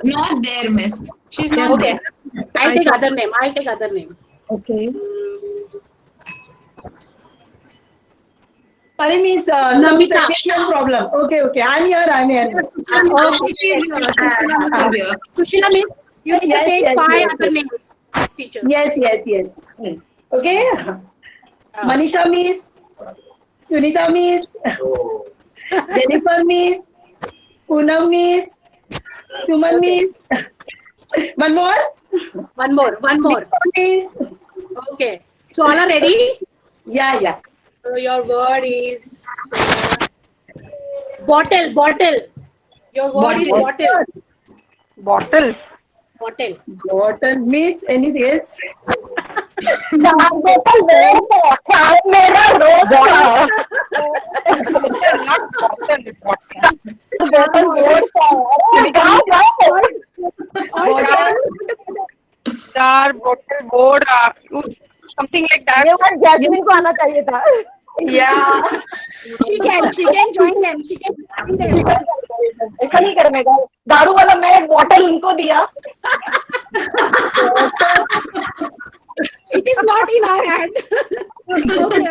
not there, miss. She's not there. I'll take other name. Okay. Sorry, Miss, Namita. connection problem. Okay. I'm here. Sushila Miss, you need to take 5 other names as teachers. Yes. Okay. Manisha Miss, Sunita Miss, Jennifer Miss, Poonam Miss, Suman Miss. One more. Miss. Okay. So all are ready? Yeah. So your word is bottle. Your word is bottle. Bottle means anything else. jar, bottle, board, something like that. ये word jasmine को आना चाहिए था। Yeah. She can join them. ऐसा नहीं करने का। दारू वाला मैं बॉटल उनको दिया। It is not in our hand. Okay.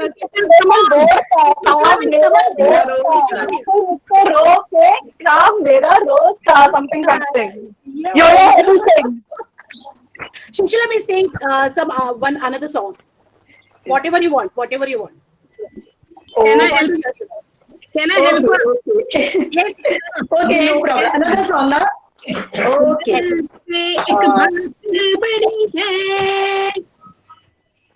रोक के काम मेरा रोज का something. Shushila is saying some another song. Whatever you want. Can I help you? Can I help her? Okay. Yes. Okay, no problem. Another song now. Okay.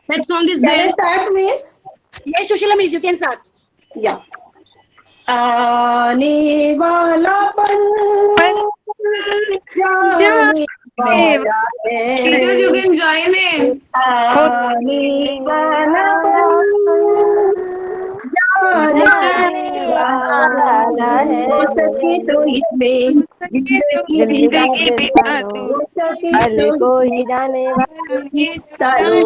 That song is Can I there. start, miss? Yes, Sushila miss, you can start. Yeah. आने वाला पल जाने वाला है। Teachers, you can join in. आने वाला पल जाने वाला है। हो सके तो इसमें जिंदगी बिता दो। हो सके तो कोई जाने सालों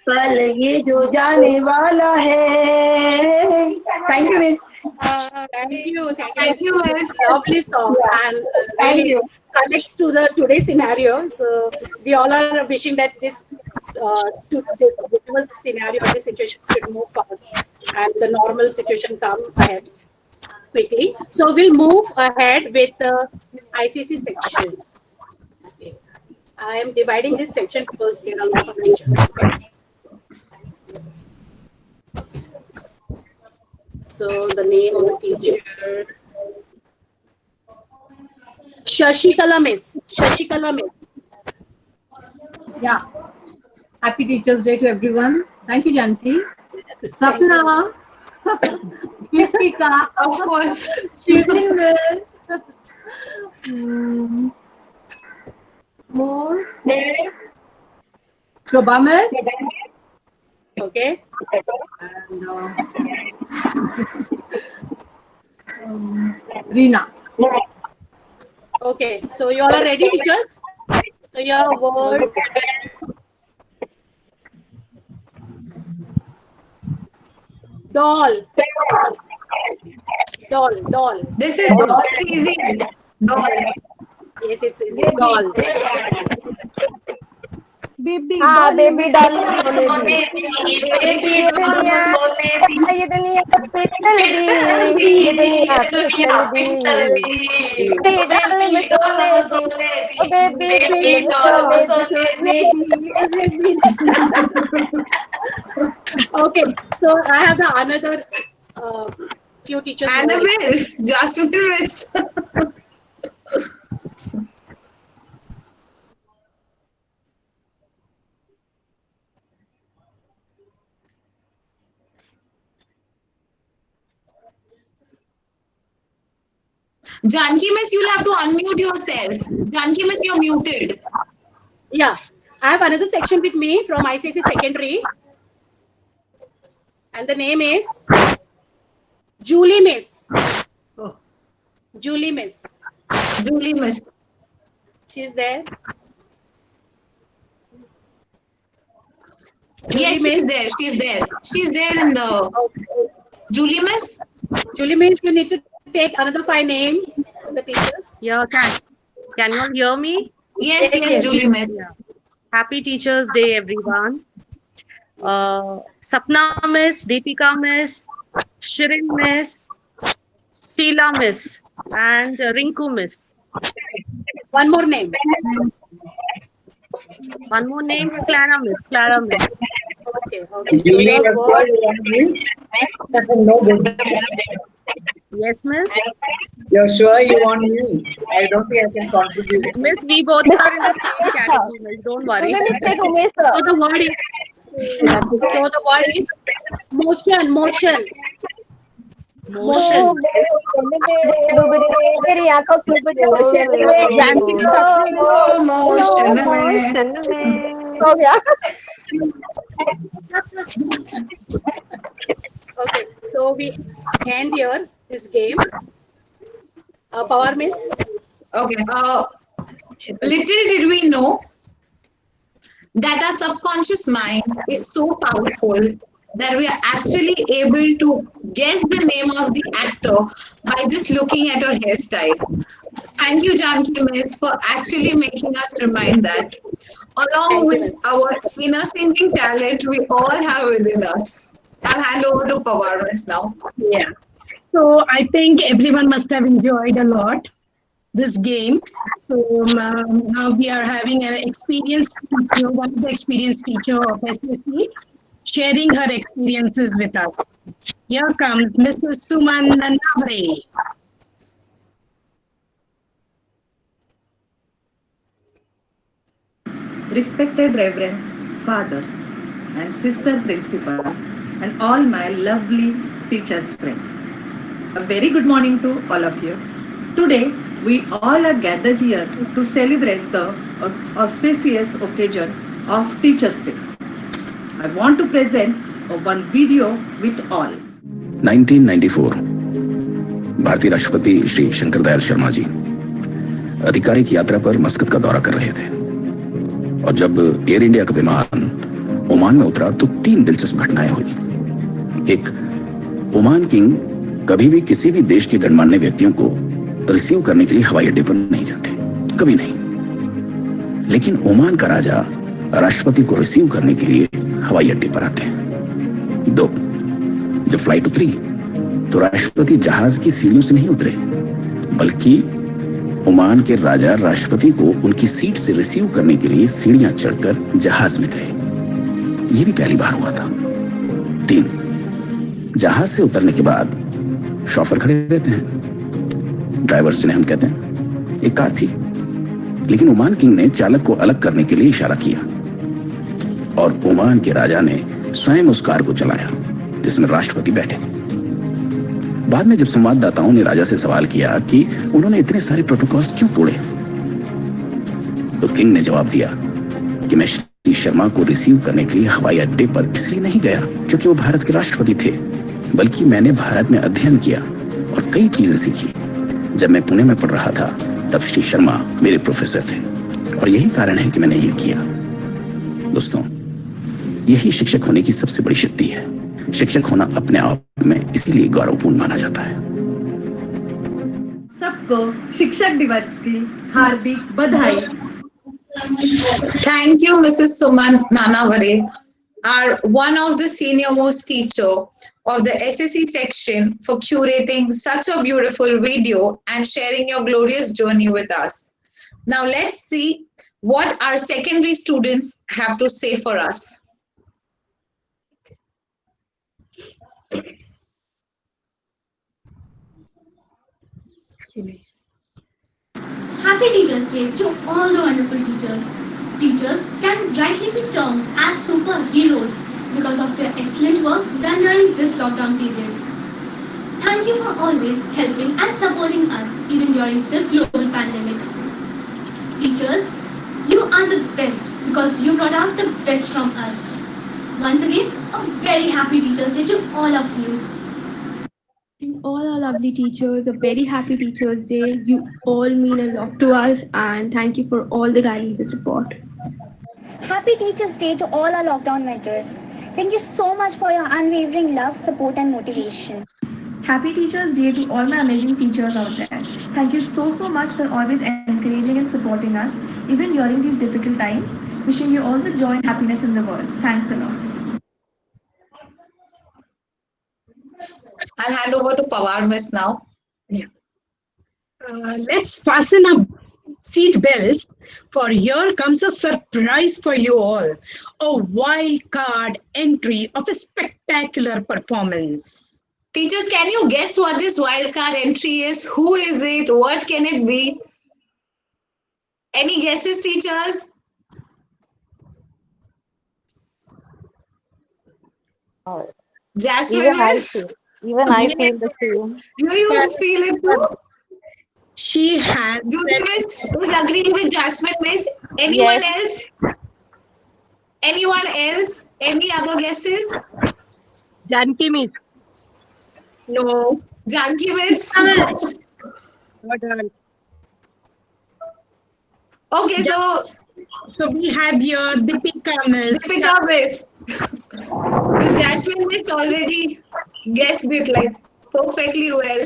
पल ये जो जाने वाला है। Thank you, miss. Thank you, miss. Lovely song, and Thank really you. connects to the today's scenario. So we all are wishing that this scenario or this situation should move fast, and the normal situation come ahead quickly. So we'll move ahead with the ICC section. Okay. I am dividing this section because there are a lot of teachers. Okay. So the name of the teacher, Shashikala Miss. Shashikala Miss. Yeah. Happy Teachers Day to everyone. Thank you, Janti. Sapna. Kritika. Of course. Shirin Miss. More. Shobha Miss. Okay. And Reena. Okay. So you all are ready, teachers? So your word. Doll. Doll. This is not easy. Doll. Yes, it's easy. Doll. Baby baby doll ये दुनिया पिघल दी ये दुनिया पिघल दी doll में सोने दी ओ baby सोने दी। Okay, so I have the another few teachers. Annabelle, Jasmine Miss. Janki Miss, you'll have to unmute yourself. Janki Miss, you're muted. Yeah, I have another section with me from ICC Secondary. And the name is Julie Miss. Julie Miss. Julie Miss. She's there. Yes, she's there. She's there. She's there in the Julie Miss. Julie Miss, you need to take another 5 names of the teachers. Yeah, can you all hear me? Yes, Julie Miss. Yeah. Happy Teachers Day, everyone. Sapna Miss, Deepika Miss, Shirin Miss, Sheila Miss, and Rinku Miss. One more name. One more name, Clara Miss. Clara Miss. Okay. So your word. Yes, Miss. You're sure you want me? I don't think I can contribute. Miss, we both are in the same category, Miss. Don't worry. So the word is motion. Motion. मेरी आंखों की हो गया। Okay, so we end here this game. Power Miss. Okay. Little did we know that our subconscious mind is so powerful that we are actually able to guess the name of the actor by just looking at her hairstyle. Thank you, Janki Miss, for actually making us remind that. Along with our inner singing talent we all have within us. I'll hand over to Pawar Miss now. Yeah. So I think everyone must have enjoyed a lot this game. So now we are having an experienced teacher, one of the experienced teacher of SSC, sharing her experiences with us. Here comes Mrs. Suman Navre. Respected Reverend Father and Sister Principal and all my lovely teachers friends. A very good morning to all of you. Today, we all are gathered here to celebrate the auspicious occasion of Teachers' Day. I want to present one video with all. 1994 भारतीय राष्ट्रपति श्री शंकर दयाल शर्मा जी आधिकारिक यात्रा पर मस्कत का दौरा कर रहे थे और जब एयर इंडिया का विमान ओमान में उतरा तो 3 दिलचस्प घटनाएं हुई। एक, ओमान किंग कभी भी किसी भी देश के गणमान्य व्यक्तियों को रिसीव करने के लिए हवाई अड्डे पर नहीं जाते, कभी नहीं। लेकिन ओमान का राजा राष्ट्रपति को रिसीव करने के लिए हवाई अड्डे पर आते हैं। 2, जब फ्लाइट उतरी तो राष्ट्रपति जहाज की सीढ़ियों से नहीं उतरे, बल्कि ओमान के राजा राष्ट्रपति को उनकी सीट से रिसीव करने के लिए सीढ़ियां चढ़कर जहाज में गए। यह भी पहली बार हुआ था। 3, जहाज से उतरने के बाद शॉफर खड़े रहते हैं, ड्राइवर्स जिन्हें हम कहते हैं। एक कार थी, लेकिन ओमान किंग ने चालक को अलग करने के लिए इशारा किया और ओमान के राजा ने स्वयं उस कार को चलाया जिसमें राष्ट्रपति बैठे। बाद में जब संवाददाताओं ने राजा से सवाल किया कि उन्होंने इतने सारे प्रोटोकॉल्स क्यों तोड़े, तो किंग ने जवाब दिया कि मैं श्री शर्मा को रिसीव करने के लिए हवाई अड्डे पर इसलिए नहीं गया क्योंकि वो भारत के राष्ट्रपति थे, बल्कि मैंने भारत में अध्ययन किया और कई चीजें सीखी। जब मैं पुणे में पढ़ रहा था तब श्री शर्मा मेरे प्रोफेसर थे और यही कारण है कि मैंने ये किया। दोस्तों, यही शिक्षक होने की सबसे बड़ी शक्ति है। शिक्षक होना अपने आप में इसीलिए गौरवपूर्ण माना जाता है। सबको शिक्षक दिवस की हार्दिक बधाई। Thank you, Mrs. Suman Nanavare, one of the senior most teacher of the SSC section, for curating such a beautiful video and sharing your glorious journey with us. Now let's see what our secondary students have to say for us. Happy Teachers Day to all the wonderful teachers. Teachers can rightly be termed as superheroes because of their excellent work done during this lockdown period. Thank you for always helping and supporting us even during this global pandemic. Teachers, you are the best because you brought out the best from us. Once again, a very happy Teachers Day to all of you. All our lovely teachers, a very happy Teachers Day. You all mean a lot to us, and thank you for all the guidance and support. Happy Teachers Day to all our lockdown mentors. Thank you so much for your unwavering love, support and motivation. Happy Teachers Day to all my amazing teachers out there. Thank you so much for always encouraging and supporting us, even during these difficult times. Wishing you all the joy and happiness in the world. Thanks a lot. I'll hand over to Pawar Miss now. Yeah. Let's fasten our seat belts, for here comes a surprise for you all. A wild card entry of a spectacular performance. Teachers, can you guess what this wild card entry is? Who is it? What can it be? Any guesses, teachers? Jasmine. Even I feel the same. Do you feel it too? She has. Judy Miss is agreeing with Jasmine Miss. Anyone else? Anyone else? Any other guesses? Janki Miss. No. Janki Miss. Not done. Okay, so we have your Deepika Miss. Deepika Miss. Jasmine Miss already guessed it like perfectly well.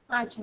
Let's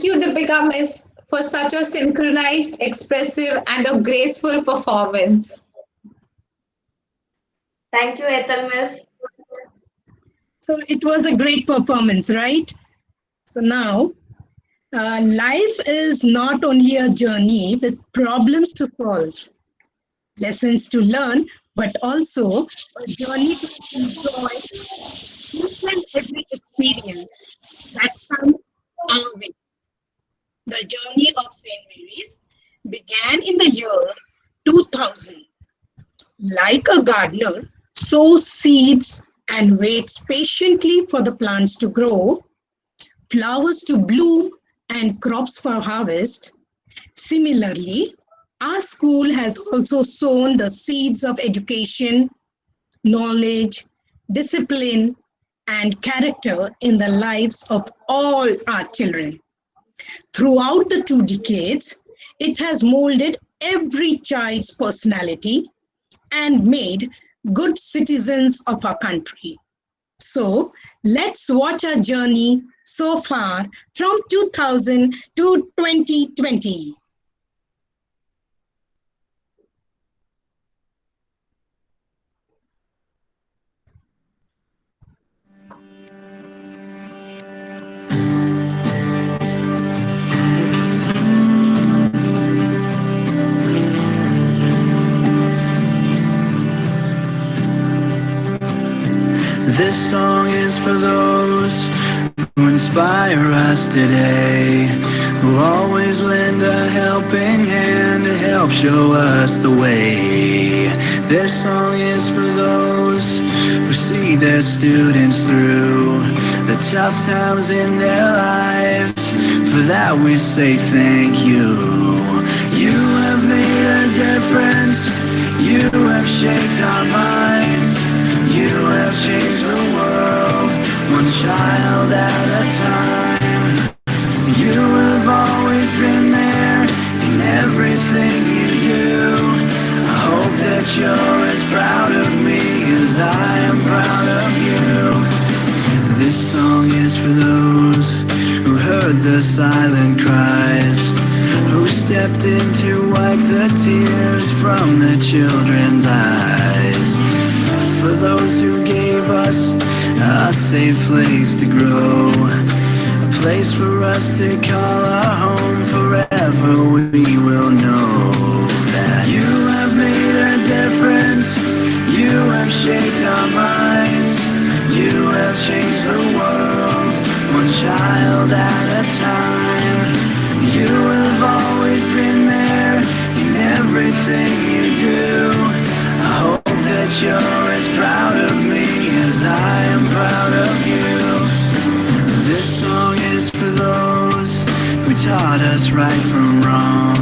you, Deepika Miss, for such a synchronized, expressive, and a graceful performance. Thank you, Ethel Miss. So it was a great performance, right? So now, life is not only a journey with problems to solve, lessons to learn, but also a journey to enjoy each and every experience that comes our way. The journey of St. Mary's began in the year 2000. Like a gardener sows seeds and waits patiently for the plants to grow, flowers to bloom, and crops for harvest, similarly, our school has also sown the seeds of education, knowledge, discipline, and character in the lives of all our children. Throughout the 2 decades, it has molded every child's personality and made good citizens of our country. So let's watch our journey so far from 2000 to 2020. This song is for those who inspire us today, who always lend a helping hand to help show us the way. This song is for those who see their students through the tough times in their lives. For that we say thank you. You have made a difference. You have shaped our minds. You have changed the world, one child at a time. You have always been there in everything you do. I hope that you're as proud of me as I am proud of you. This song is for those who heard the silent cries, who stepped in to wipe the tears from the children's eyes. For those who gave us a safe place to grow, a place for us to call our home. Forever we will know that you have made a difference. You have shaped our minds. You have changed the world, one child at a time. You have always been there in everything you do. I hope that you're as proud of me as I am proud of you. This song is for those who taught us right from wrong,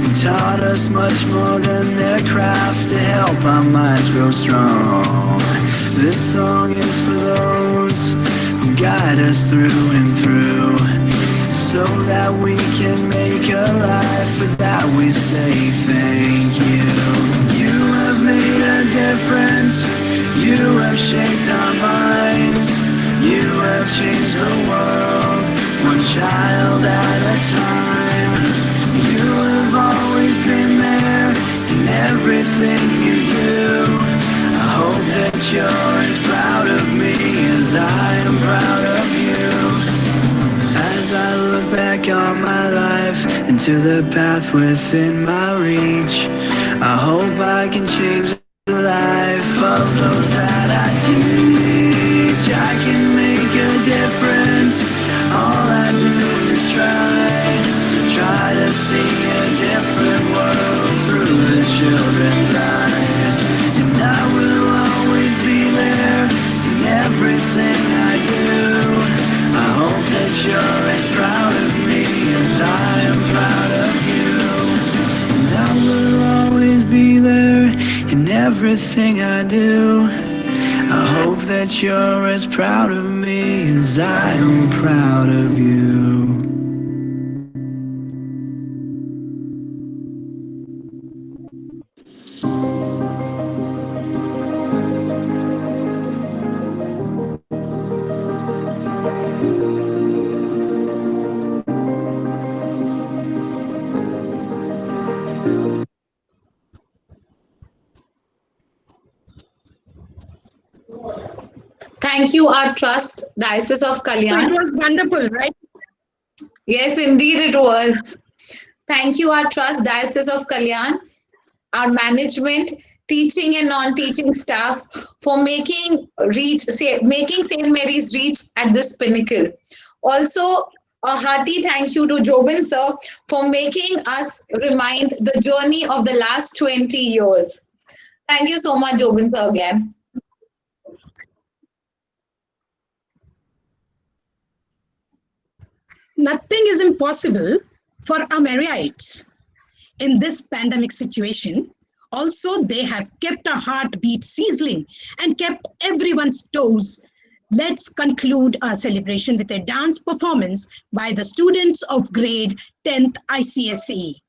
who taught us much more than their craft to help our minds grow strong. This song is for those who guide us through and through, so that we can make a life. For that we say thank you. You have made a difference. You have shaped our minds. You have changed the world, one child at a time. You have always been there in everything you do. I hope that you're as proud of me as I am proud of you. As I look back on my life and to the path within my reach, I hope I can change the life of those that I teach. I can make a difference. All I do is try to see a different world through the children's eyes. And I will always be there in everything I do. I hope that you're as proud of me as I am proud of you. And I will always be there in everything I do. I hope that you're as proud of me as I am proud of you. Thank you, our trust, Diocese of So Kalyan. it was wonderful, right? Yes, indeed it was. Thank you, our trust, Diocese of Kalyan, our management, teaching and non-teaching staff for making St. Mary's reach at this pinnacle. Also, a hearty thank you to Jobin sir for making us remind the journey of the last 20 years. Thank you so much, Jobin sir, again. Nothing is impossible for Amerites in this pandemic situation. Also, they have kept a heartbeat sizzling and kept everyone's toes. Let's conclude our celebration with a dance performance by the students of grade 10th ICSE.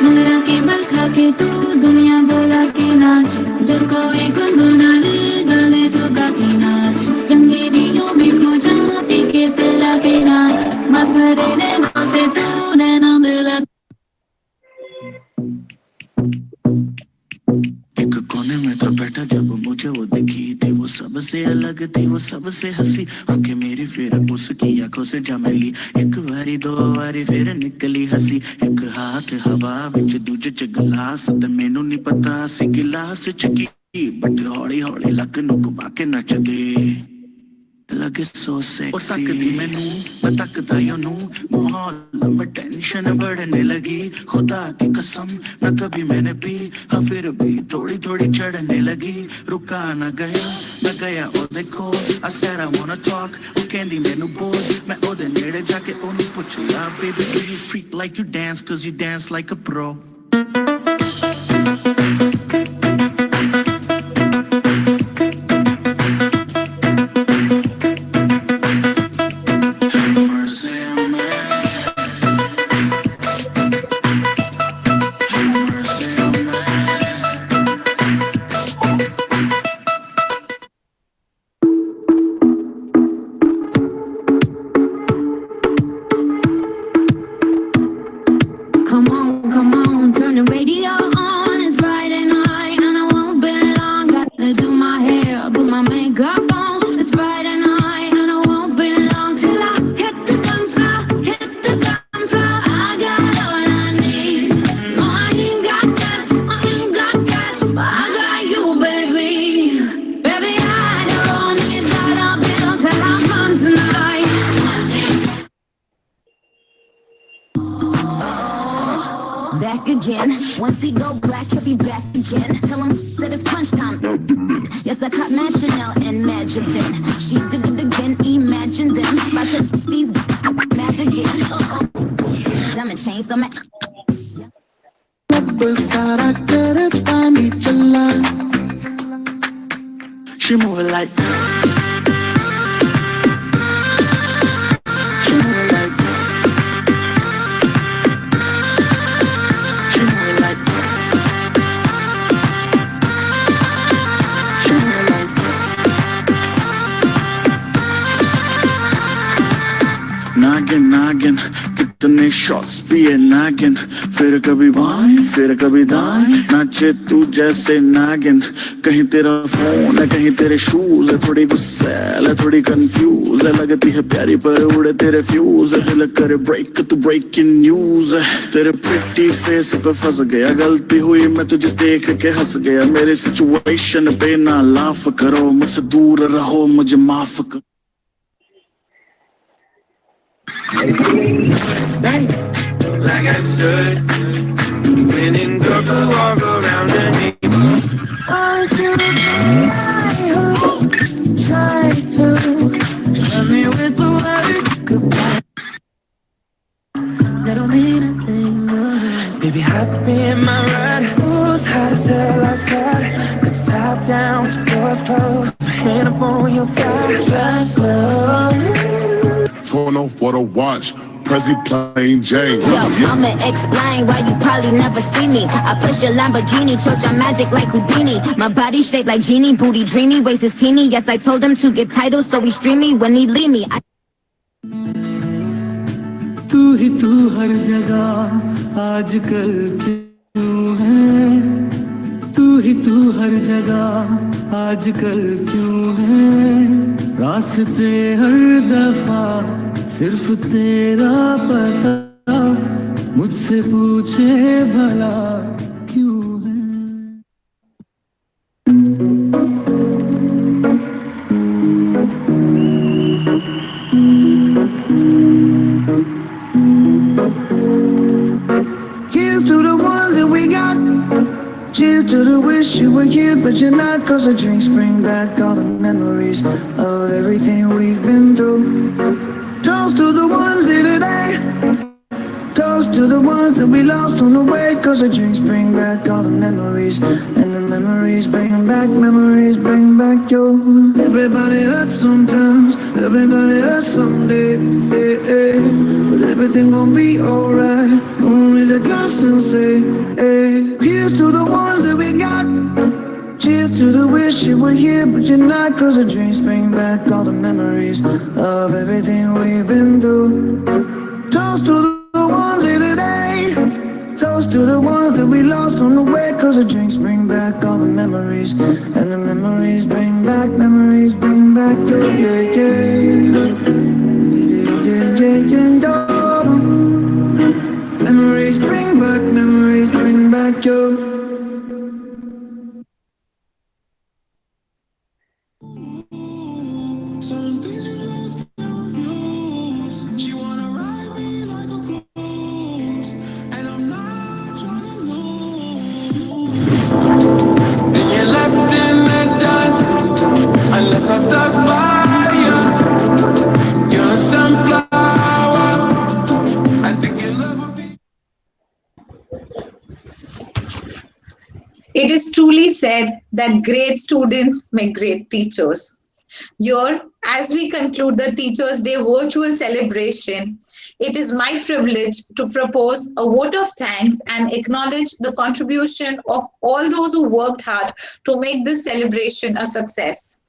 मेरा cable खा के तू दुनिया बोला के नाच जो कोई गुनगुना ले गले तो गा के नाच रंगे दियों में खो जा पी के पिला के नाच मत भरे नैनों से तू नैना मिला एक कोने में तो बैठा जब मुझे वो दिखी थी, वो सबसे अलग थी, वो सबसे हंसी आंखें मेरी फिर उसकी आंखों से जमेली एक बारी दो बारी फिर निकली हंसी एक हाथ हवा विच दूजे च गिलास ते मैनू नहीं पता सी गिलास च की बट हौली हौली लक नू घुमा के नचदे लगे सो सेक्सी और तकदी मैनू मैं तकदा योनू माहौल में टेंशन बढ़ने लगी खुदा की कसम न कभी मैंने पी हाँ फिर भी थोड़ी थोड़ी चढ़ने लगी रुका न गया ओ देखो I said I wanna talk ओ कहंदी मैनू बोल मैं ओदे नेड़े जाके ओनू पुछया baby do you freak like you dance cause you dance like a pro Come on, turn the radio on. It's Friday night and I won't be long. Gotta do my hair, put my makeup on. It's Friday night and I won't be long till I hit the dance floor, hit the dance floor. I got all I need. No, I ain't got cash, but I got you, baby. Baby, I don't need dollar bills to have fun tonight. Back again. Once he go black, he'll be back again. Tell him that it's crunch time. Yes, I caught Mad Chanel and Mad Javin. She did it again, imagine them. About to these mad again. Diamond chains on my. She moving like she moving like नागिन कितने shots पिए नागिन फिर कभी बाएं फिर कभी दाएं नाचे तू जैसे नागिन कहीं तेरा फोन है कहीं तेरे शूज है थोड़ी गुस्सैल है थोड़ी कंफ्यूज है लगती है प्यारी पर उड़े तेरे फ्यूज है दिल करे ब्रेक तू ब्रेकिंग न्यूज है तेरे प्रिटी फेस पे फंस गया गलती हुई मैं तुझे देख के हंस गया मेरे सिचुएशन पे ना लाफ करो मुझसे दूर रहो मुझे माफ करो Like I should. When in purple, walk around the neighborhood. I try to love me with the word goodbye. That'll mean a thing, but Baby, hop in my ride. Who's hot as hell outside? Put the top down with your doors closed. Hand up on your thigh. drive slow. torn off for the watch. Prezi plain Jane. Yo, I'ma explain why you probably never see me. I push your Lamborghini, choke your magic like Houdini. My body shaped like genie, booty dreamy, waist is teeny. Yes, I told him to get titles, so he stream me when he leave me. तू ही तू हर जगह आजकल क्यों है, तू ही तू हर जगह आजकल क्यों है, रास्ते हर दफा सिर्फ तेरा पता, मुझसे पूछे भला क्यों है। Here's to the ones that we got. Cheers to the wish you were here, but you're not. Cause the drinks bring back all the memories of everything we've been through. Toast to the ones here today. Toast to the ones that we lost on the way. Cause the drinks bring back all the memories. And the memories bring back your. Everybody hurts sometimes, everybody hurts someday. But everything gon' be alright. Gonna raise a glass and say, here's to the ones that we got. Cheers to the wish you were here, but you're not. Cause the drinks bring back all the memories of everything we've been through. Toast to the ones here today. Toast to the ones that we lost on the way. Cause the drinks bring back all the memories. And the memories bring back your Memories bring back your. Unless I stuck by you, you're a sunflower. I think your love would be. It is truly said that great students make great teachers. Here, as we conclude the Teachers' Day virtual celebration, it is my privilege to propose a vote of thanks and acknowledge the contribution of all those who worked hard to make this celebration a success.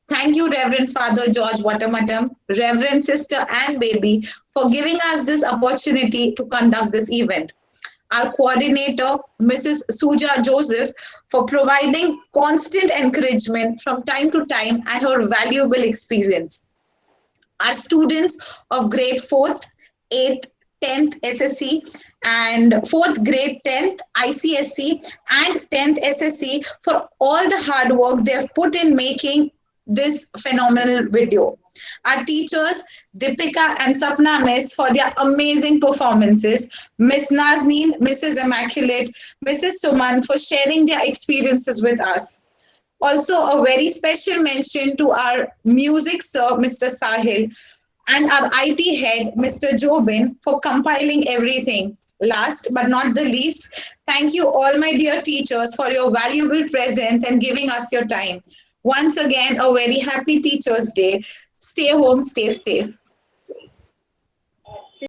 Thank you, Reverend Father George Watamatam, Reverend Sister Anne Baby, for giving us this opportunity to conduct this event. Our coordinator, Mrs. Suja Joseph, for providing constant encouragement from time to time and her valuable experience. Our students of grade 4th, 8th, 10th SSC and 4th grade 10th ICSC and 10th SSC for all the hard work they have put in making this phenomenal video. Our teachers, Deepika and Sapna Miss, for their amazing performances. Miss Nazneen, Mrs. Immaculate, Mrs. Suman for sharing their experiences with us. Also, a very special mention to our music sir, Mr. Sahil, and our IT head, Mr. Jobin, for compiling everything. Last but not the least, thank you all my dear teachers for your valuable presence and giving us your time. Once again, a very happy Teachers' Day. Stay home, stay safe.